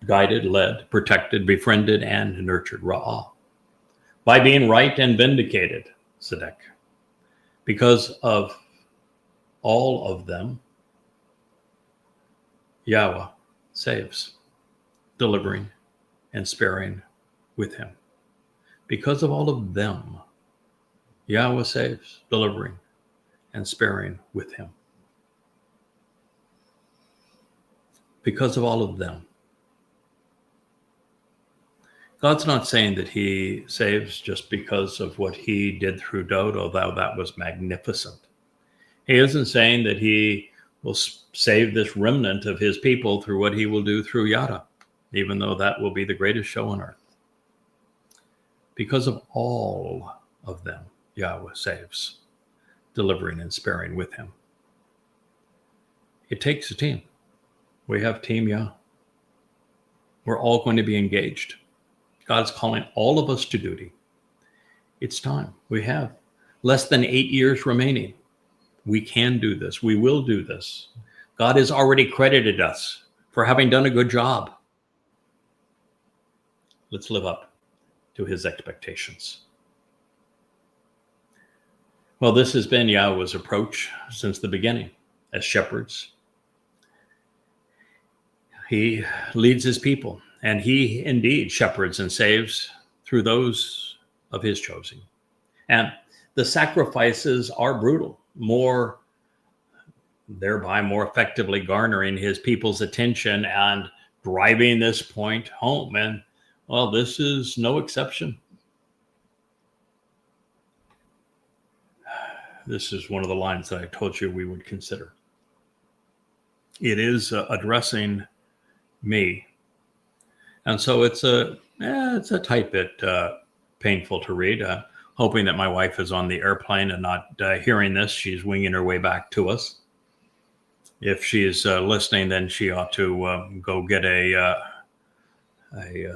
guided, led, protected, befriended, and nurtured, Ra'ah, by being right and vindicated, Tzedek. Because of all of them, Yahweh saves, delivering and sparing with him. Because of all of them, Yahweh saves, delivering and sparing with him. Because of all of them. God's not saying that he saves just because of what he did through Dowd, although that was magnificent. He isn't saying that he will save this remnant of his people through what he will do through Yada, even though that will be the greatest show on earth. Because of all of them, Yahweh saves, delivering and sparing with him. It takes a team. We have Team Yah. We're all going to be engaged. God's calling all of us to duty. It's time. We have less than 8 years remaining. We can do this. We will do this. God has already credited us for having done a good job. Let's live up to his expectations. Well, this has been Yahweh's approach since the beginning as shepherds. He leads his people, and he indeed shepherds and saves through those of his chosen. And the sacrifices are brutal, thereby more effectively garnering his people's attention and driving this point home. And well, this is no exception. This is one of the lines that I told you we would consider. It is addressing me. And so it's a tight bit painful to read. Hoping that my wife is on the airplane and not hearing this. She's winging her way back to us. If she's listening, then she ought to go get a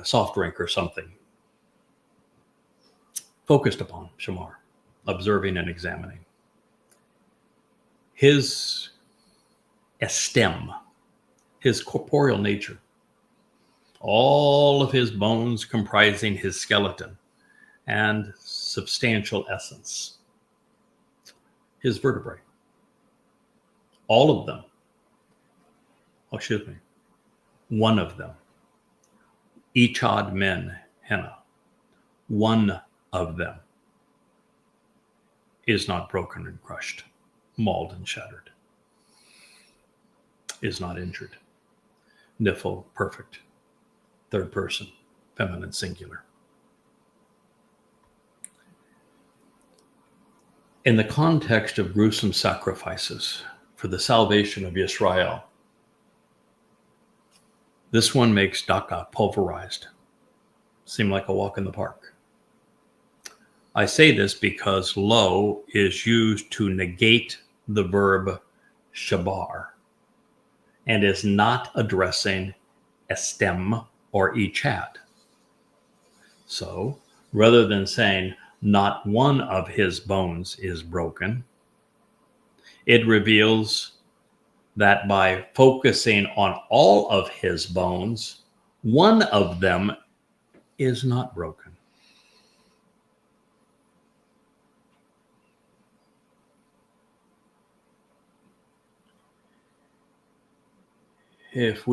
soft drink or something. Focused upon Shamar, observing and examining. His estem, his corporeal nature, all of his bones comprising his skeleton and substantial essence, his vertebrae, all of them, one of them, Echad men henna, one of them is not broken and crushed, mauled and shattered, is not injured. Nifl, perfect. Third person, feminine singular. In the context of gruesome sacrifices for the salvation of Yisrael, this one makes Daka, pulverized, seem like a walk in the park. I say this because lo is used to negate the verb shabar and is not addressing estem or echad. So rather than saying not one of his bones is broken, it reveals that by focusing on all of his bones, one of them is not broken. If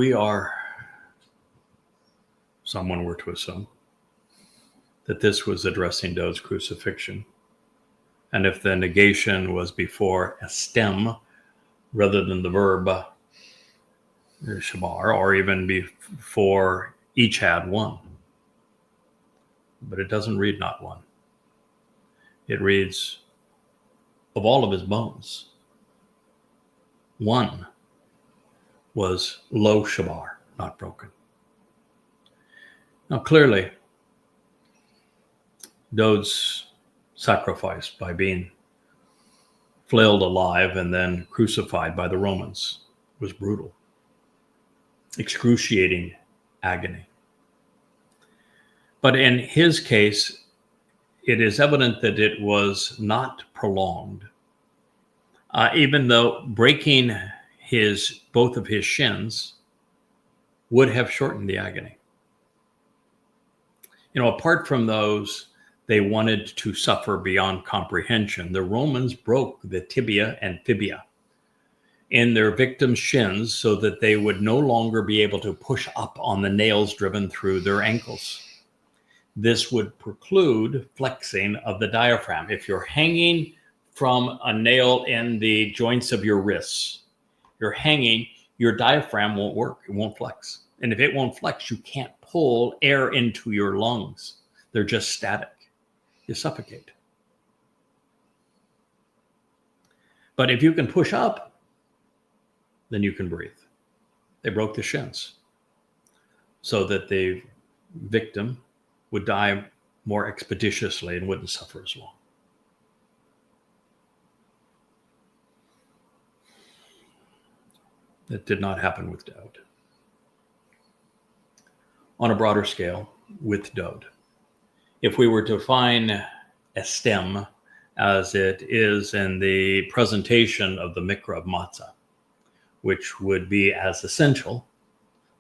someone were to assume that this was addressing Dowd's crucifixion, and if the negation was before estem rather than the verb shamar, or even before each had one, but it doesn't read not one. It reads of all of his bones, One was lo shabar, not broken. Now, clearly, Dowd's sacrifice by being flailed alive and then crucified by the Romans was brutal, excruciating agony. But in his case, it is evident that it was not prolonged, even though breaking both of his shins would have shortened the agony. Apart from those they wanted to suffer beyond comprehension, the Romans broke the tibia and fibia in their victims' shins so that they would no longer be able to push up on the nails driven through their ankles. This would preclude flexing of the diaphragm. If you're hanging from a nail in the joints of your wrists, you're hanging, your diaphragm won't work. It won't flex. And if it won't flex, you can't pull air into your lungs. They're just static. You suffocate. But if you can push up, then you can breathe. They broke the shins so that the victim would die more expeditiously and wouldn't suffer as long. That did not happen with Dowd. On a broader scale, with Dowd, if we were to define a stem as it is in the presentation of the mikra of matzah, which would be as essential,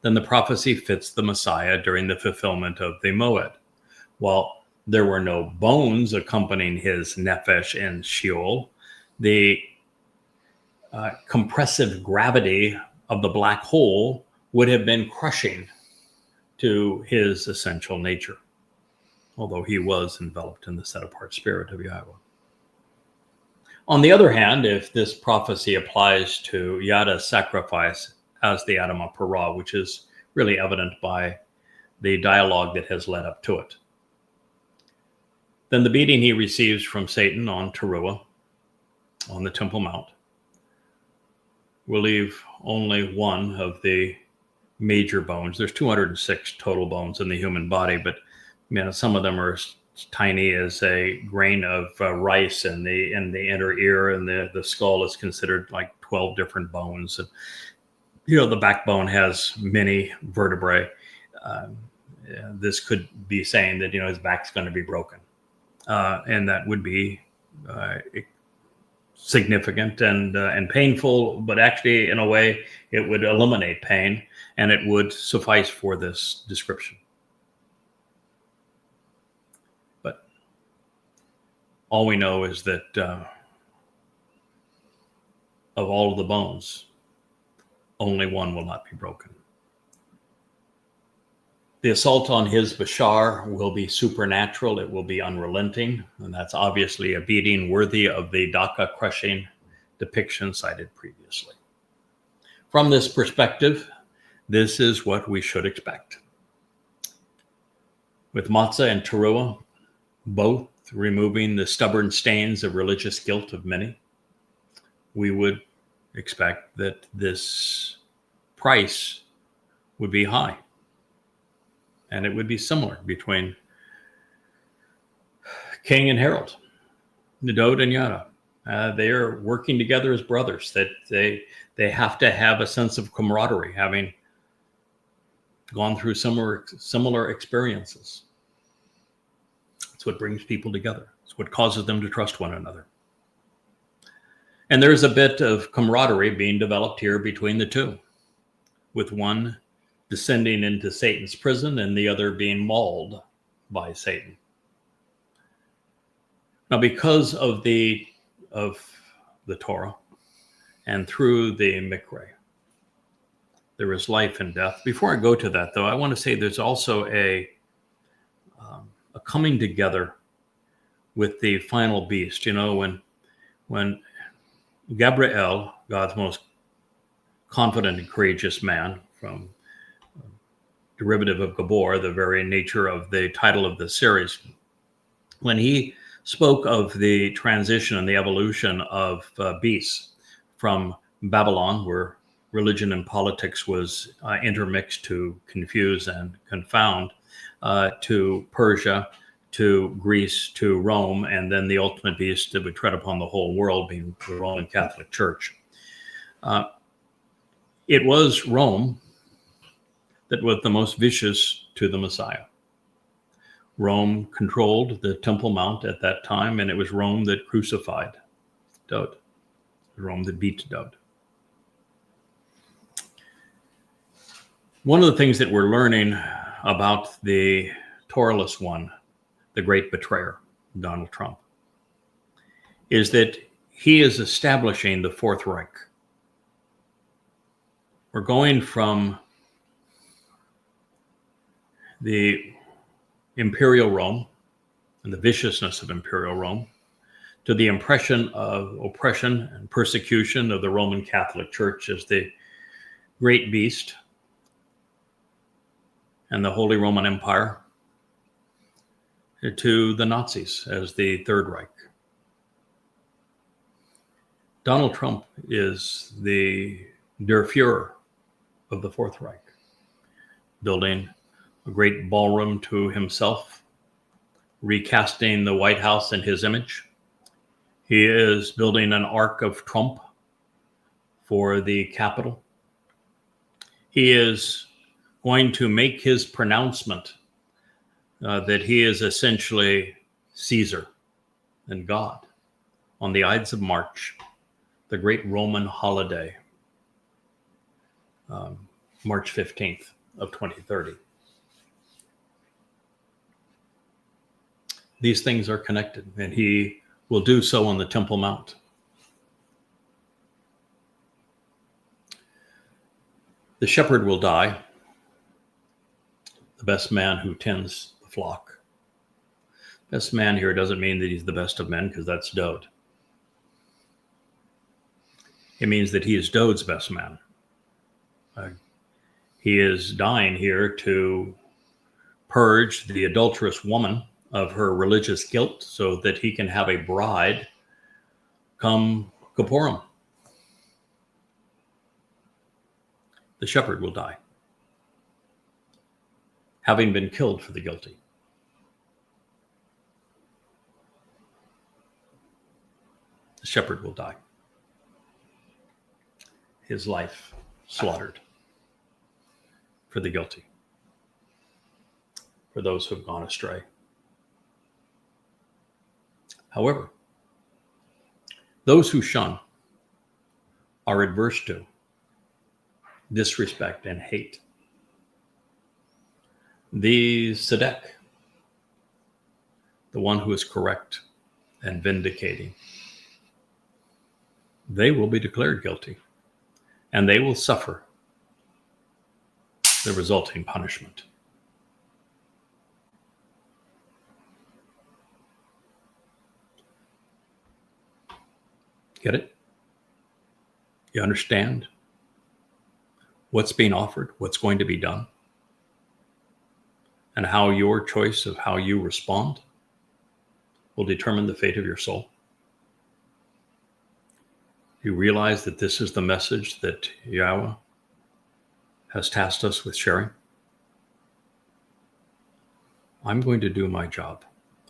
then the prophecy fits the Messiah during the fulfillment of the Moed. While there were no bones accompanying his nefesh in Sheol, the compressive gravity of the black hole would have been crushing to his essential nature, although he was enveloped in the set-apart spirit of YAHOWAH. On the other hand, if this prophecy applies to Yada's sacrifice as the Adam Parah, which is really evident by the dialogue that has led up to it, then the beating he receives from Satan on Towrah, on the Temple Mount, will leave only one of the major bones. There's 206 total bones in the human body, but some of them are as tiny as a grain of rice in the inner ear, and the skull is considered like 12 different bones. And the backbone has many vertebrae. This could be saying that his back's going to be broken, and that would be significant and painful, but actually in a way it would eliminate pain and it would suffice for this description. But all we know is that of all of the bones, only one will not be broken. The assault on his bashar will be supernatural. It will be unrelenting. And that's obviously a beating worthy of the Daka crushing depiction cited previously. From this perspective, this is what we should expect. With Matzah and Towrah, both removing the stubborn stains of religious guilt of many, we would expect that this price would be high. And it would be similar between king and herald, Dowd and Yada. They are working together as brothers. That they have to have a sense of camaraderie, having gone through similar experiences. It's what brings people together. It's what causes them to trust one another. And there's a bit of camaraderie being developed here between the two, with one descending into Satan's prison and the other being mauled by Satan. Now, because of the Torah and through the Mikra, there is life and death. Before I go to that, though, I want to say there's also a coming together with the final beast. When Gabriel, God's most confident and courageous man, from derivative of Gibowr, the very nature of the title of the series, when he spoke of the transition and the evolution of beasts from Babylon, where religion and politics was intermixed to confuse and confound, to Persia, to Greece, to Rome, and then the ultimate beast that would tread upon the whole world, being the Roman Catholic Church. It was Rome that was the most vicious to the Messiah. Rome controlled the Temple Mount at that time, and it was Rome that crucified Dowd. Rome that beat Dowd. One of the things that we're learning about the Torahless one, the great betrayer, Donald Trump, is that he is establishing the Fourth Reich. We're going from the imperial Rome and the viciousness of imperial Rome to the impression of oppression and persecution of the Roman Catholic Church as the great beast and the Holy Roman Empire, to the Nazis as the Third Reich. Donald Trump is the Der Fuhrer of the Fourth Reich, building a great ballroom to himself, recasting the White House in his image. He is building an Ark of Trump for the Capitol. He is going to make his pronouncement that he is essentially Caesar and God on the Ides of March, the great Roman holiday, March 15th of 2030. These things are connected, and he will do so on the Temple Mount. The shepherd will die, the best man who tends the flock. Best man here doesn't mean that he's the best of men, because that's Dowd. It means that he is Dowd's best man. He is dying here to purge the adulterous woman of her religious guilt so that he can have a bride come Gibowrim. The shepherd will die, having been killed for the guilty. The shepherd will die, his life slaughtered for the guilty, for those who have gone astray. However, those who shun, are adverse to, disrespect, and hate the Tzedek, the one who is correct and vindicating, they will be declared guilty, and they will suffer the resulting punishment. Get it? You understand what's being offered, what's going to be done, and how your choice of how you respond will determine the fate of your soul? You realize that this is the message that Yahweh has tasked us with sharing? I'm going to do my job.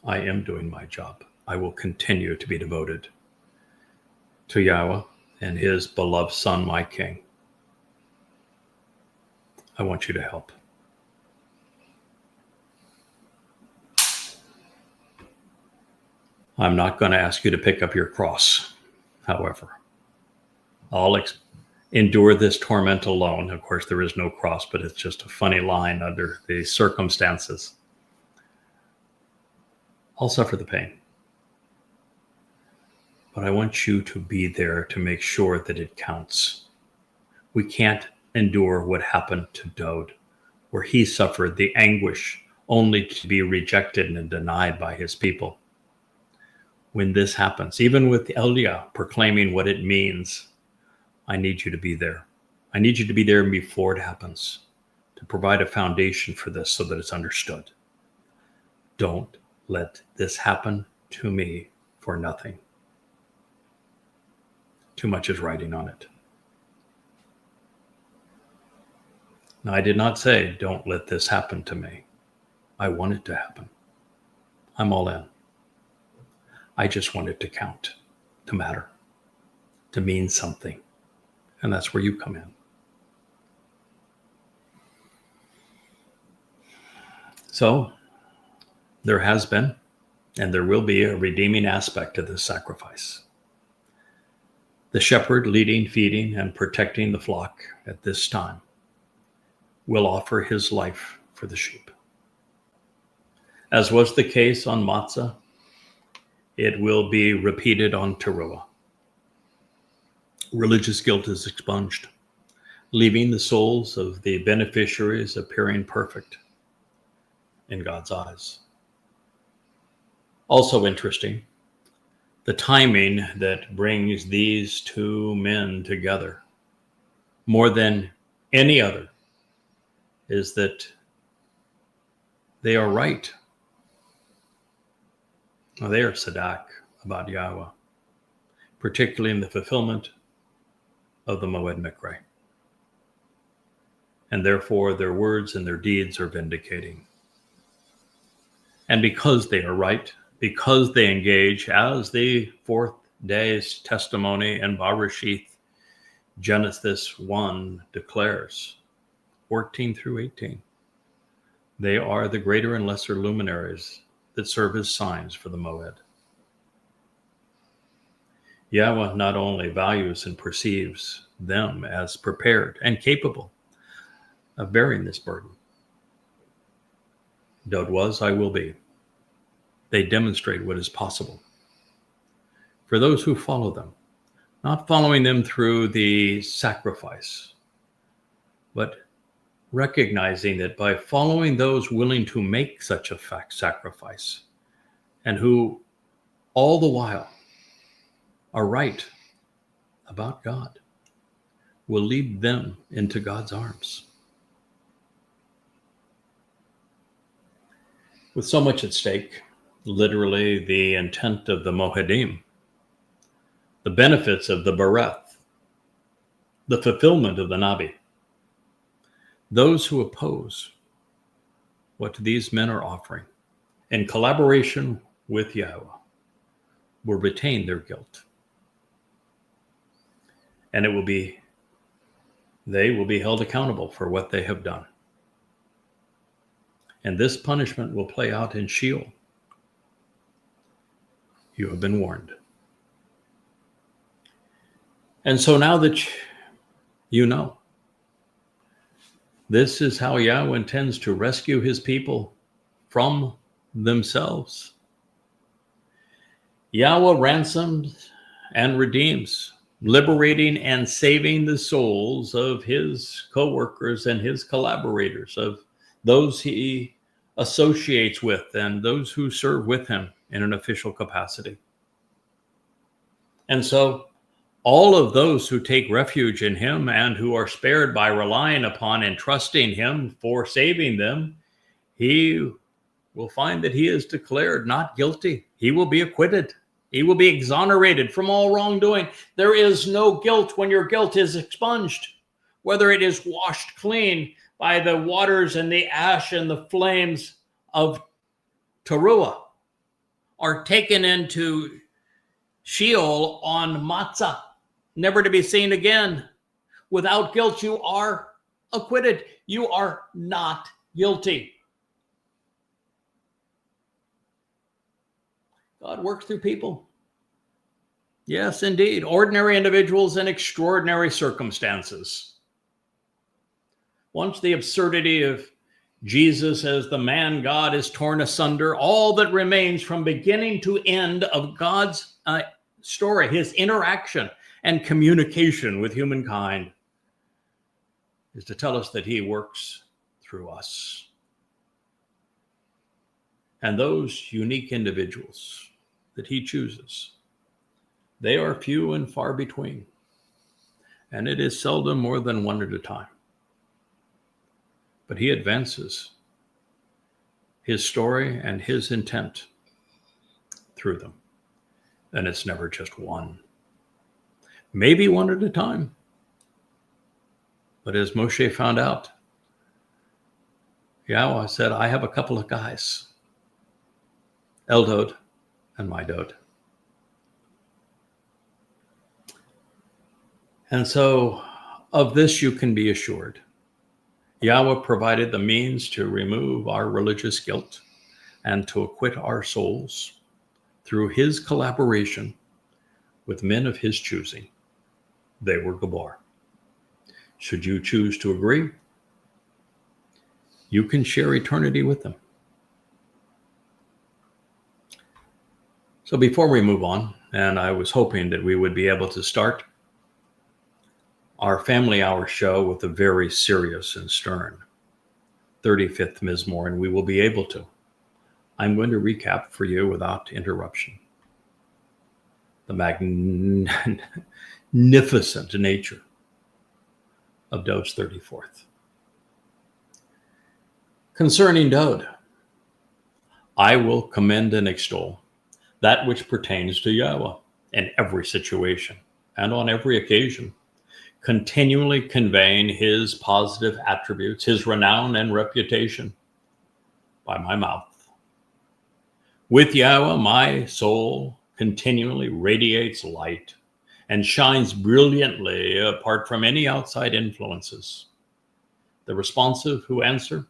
I am doing my job. I will continue to be devoted to Yahweh and his beloved Son, my King. I want you to help. I'm not going to ask you to pick up your cross, however. I'll endure this torment alone. Of course, there is no cross, but it's just a funny line under the circumstances. I'll suffer the pain. But I want you to be there to make sure that it counts. We can't endure what happened to Dowd, where he suffered the anguish only to be rejected and denied by his people. When this happens, even with Eliah proclaiming what it means, I need you to be there. I need you to be there before it happens, to provide a foundation for this so that it's understood. Don't let this happen to me for nothing. Too much is riding on it. Now, I did not say, don't let this happen to me. I want it to happen. I'm all in. I just want it to count, to matter, to mean something. And that's where you come in. So there has been, and there will be, a redeeming aspect to this sacrifice. The shepherd leading, feeding, and protecting the flock at this time will offer his life for the sheep. As was the case on Matzah, it will be repeated on Towrah. Religious guilt is expunged, leaving the souls of the beneficiaries appearing perfect in God's eyes. Also interesting, the timing that brings these two men together more than any other is that they are right. Well, they are Sadak about Yahweh, particularly in the fulfillment of the Moed Nakry. And therefore their words and their deeds are vindicating. And because they are right, because they engage, as the fourth day's testimony in Bereshith, Genesis 1 declares, 14 through 18, they are the greater and lesser luminaries that serve as signs for the Moed. Yahweh not only values and perceives them as prepared and capable of bearing this burden. Dowd was, I will be. They demonstrate what is possible for those who follow them, not following them through the sacrifice, but recognizing that by following those willing to make such a sacrifice and who all the while are right about God will lead them into God's arms. With so much at stake, literally the intent of the Moedim, the benefits of the Bereth, the fulfillment of the Nabi, those who oppose what these men are offering in collaboration with Yahweh will retain their guilt. And they will be held accountable for what they have done. And this punishment will play out in Sheol. You have been warned. And so now that you know, this is how Yahweh intends to rescue his people from themselves. Yahweh ransoms and redeems, liberating and saving the souls of his co-workers and his collaborators, of those he associates with and those who serve with him in an official capacity. And so all of those who take refuge in him and who are spared by relying upon and trusting him for saving them, he will find that he is declared not guilty. He will be acquitted. He will be exonerated from all wrongdoing. There is no guilt when your guilt is expunged, whether it is washed clean by the waters and the ash and the flames of Towrah, are taken into Sheol on Matzah, never to be seen again. Without guilt, you are acquitted. You are not guilty. God works through people. Yes, indeed. Ordinary individuals in extraordinary circumstances. Once the absurdity of Jesus as the man God is torn asunder, all that remains from beginning to end of God's story, his interaction and communication with humankind, is to tell us that he works through us. And those unique individuals that he chooses, they are few and far between. And it is seldom more than one at a time. But he advances his story and his intent through them. And it's never just one. Maybe one at a time. But as Moshe found out YAHOWAH said, I have a couple of guys, Dowd and my Dowd. And so of this you can be assured. YAHOWAH provided the means to remove our religious guilt and to acquit our souls through his collaboration with men of his choosing. They were Gibowr. Should you choose to agree, you can share eternity with them. So before we move on, and I was hoping that we would be able to start our Family Hour show with a very serious and stern 35th Mizmowr, and we will be able to. I'm going to recap for you without interruption the magnificent nature of Dowd's 34th. Concerning Dowd, I will commend and extol that which pertains to YAHOWAH in every situation and on every occasion, continually conveying his positive attributes, his renown and reputation by my mouth. With YAHOWAH, my soul continually radiates light and shines brilliantly apart from any outside influences. The responsive who answer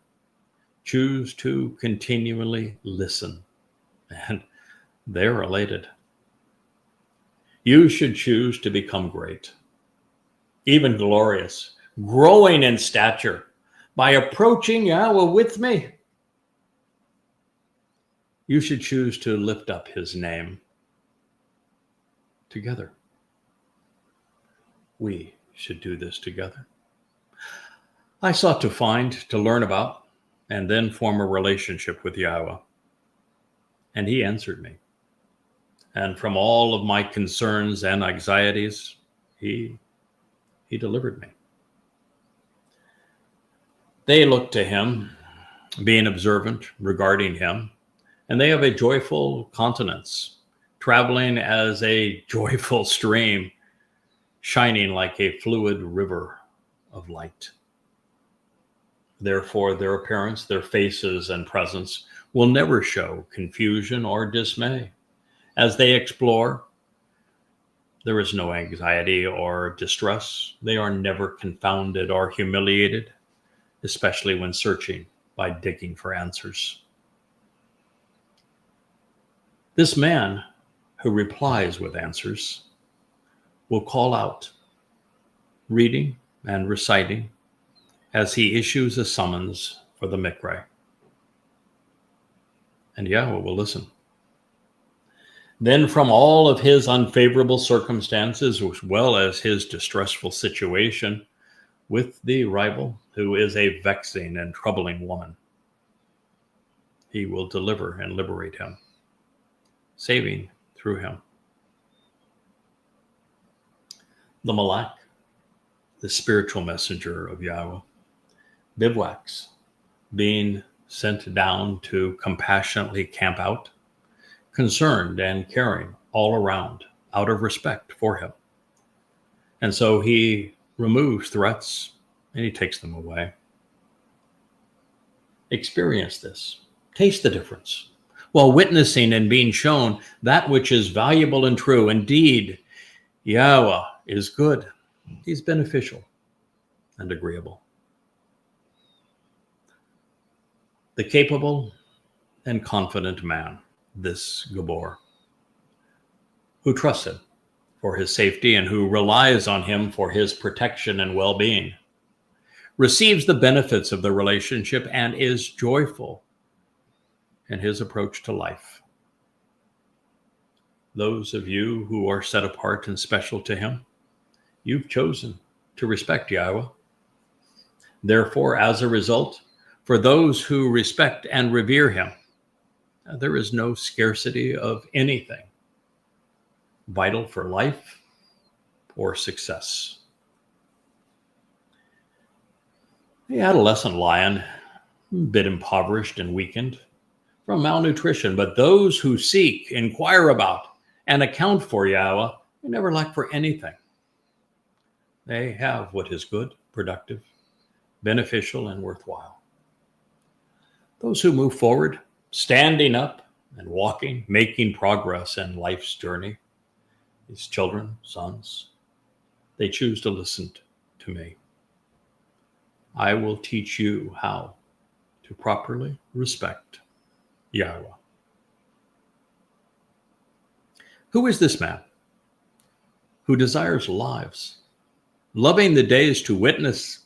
choose to continually listen, and they're elated. You should choose to become great, even glorious, growing in stature by approaching YAHOWAH with me. You should choose to lift up his name together. We should do this together. I sought to find, to learn about, and then form a relationship with YAHOWAH. And he answered me. And from all of my concerns and anxieties, he delivered me. They look to him, being observant regarding him, and they have a joyful countenance, traveling as a joyful stream, shining like a fluid river of light. Therefore, their appearance, their faces and presence will never show confusion or dismay. As they explore, there is no anxiety or distress. They are never confounded or humiliated, especially when searching by digging for answers. This man who replies with answers will call out, reading and reciting, as he issues a summons for the Nakry. And YAHOWAH will listen. Then from all of his unfavorable circumstances, as well as his distressful situation with the rival, who is a vexing and troubling woman, he will deliver and liberate him, saving through him. The Malak, the spiritual messenger of YAHOWAH, bivouacs, being sent down to compassionately camp out, concerned and caring all around, out of respect for him. And so he removes threats and he takes them away. Experience this. Taste the difference. While witnessing and being shown that which is valuable and true. Indeed, YAHOWAH is good. He's beneficial and agreeable. The capable and confident man, this Gibowr, who trusts him for his safety and who relies on him for his protection and well-being, receives the benefits of the relationship and is joyful in his approach to life. Those of you who are set apart and special to him, you've chosen to respect YAHOWAH. Therefore, as a result, for those who respect and revere him, there is no scarcity of anything vital for life or success. The adolescent lion, a bit impoverished and weakened from malnutrition, but those who seek, inquire about, and account for YAHOWAH, they never lack for anything. They have what is good, productive, beneficial, and worthwhile. Those who move forward, standing up and walking, making progress in life's journey, these children, sons, they choose to listen to me. I will teach you how to properly respect YAHOWah. Who is this man who desires lives, loving the days to witness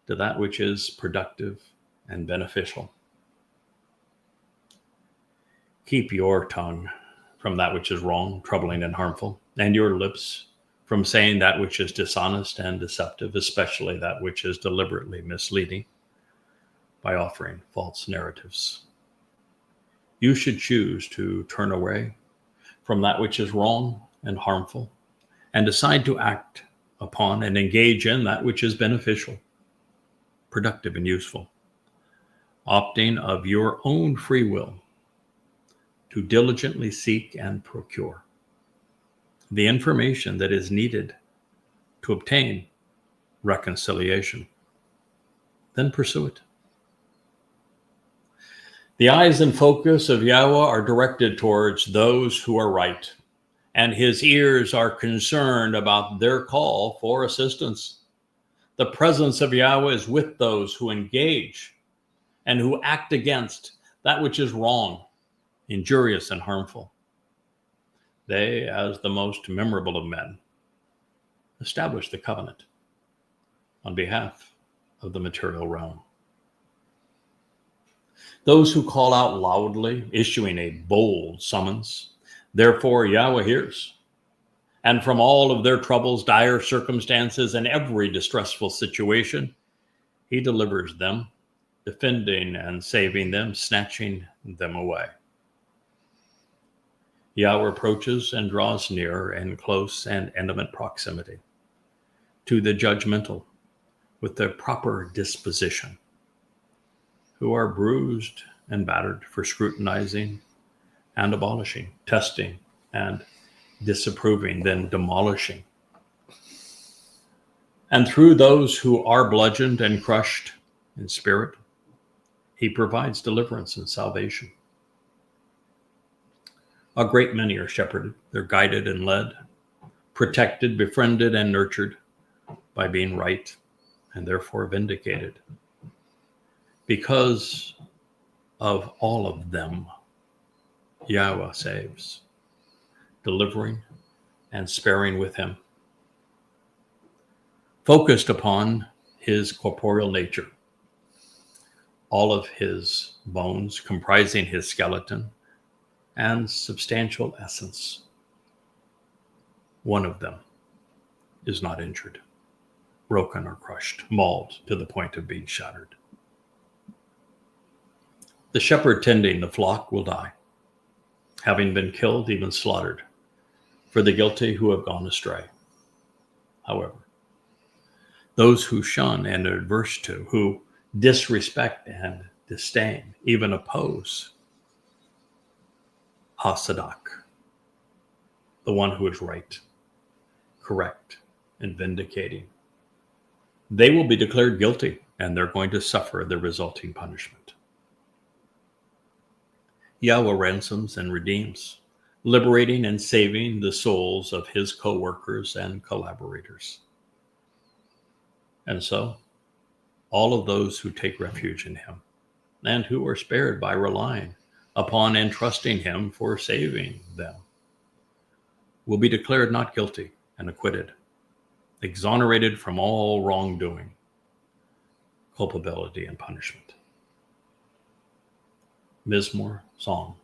to that which is productive and beneficial? Keep your tongue from that which is wrong, troubling, and harmful, and your lips from saying that which is dishonest and deceptive, especially that which is deliberately misleading by offering false narratives. You should choose to turn away from that which is wrong and harmful and decide to act upon and engage in that which is beneficial, productive, and useful, opting of your own free will to diligently seek and procure the information that is needed to obtain reconciliation. Then pursue it. The eyes and focus of YAHOWah are directed towards those who are right, and his ears are concerned about their call for assistance. The presence of YAHOWah is with those who engage and who act against that which is wrong, injurious, and harmful. They, as the most memorable of men, establish the covenant on behalf of the material realm. Those who call out loudly, issuing a bold summons, therefore YAHOWah hears. And from all of their troubles, dire circumstances, and every distressful situation, he delivers them, defending and saving them, snatching them away. YAHOWah approaches and draws near in close and intimate proximity to the judgmental with the proper disposition, who are bruised and battered for scrutinizing and abolishing, testing and disapproving, then demolishing. And through those who are bludgeoned and crushed in spirit, he provides deliverance and salvation. A great many are shepherded, they're guided and led, protected, befriended, and nurtured by being right, and therefore vindicated. Because of all of them, YAHOWah saves, delivering and sparing with him. Focused upon his corporeal nature, all of his bones comprising his skeleton and substantial essence, one of them is not injured, broken, or crushed, mauled to the point of being shattered. The shepherd tending the flock will die, having been killed, even slaughtered, for the guilty who have gone astray. However, those who shun and are adverse to, who disrespect and disdain, even oppose HaSadak, the one who is right, correct, and vindicating, they will be declared guilty, and they're going to suffer the resulting punishment. YAHOWah ransoms and redeems, liberating and saving the souls of his co-workers and collaborators. And so, all of those who take refuge in him and who are spared by relying upon and trusting him for saving them will be declared not guilty and acquitted, exonerated from all wrongdoing, culpability, and punishment. Mizmowr, Psalm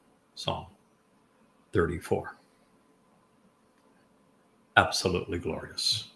34. Absolutely glorious.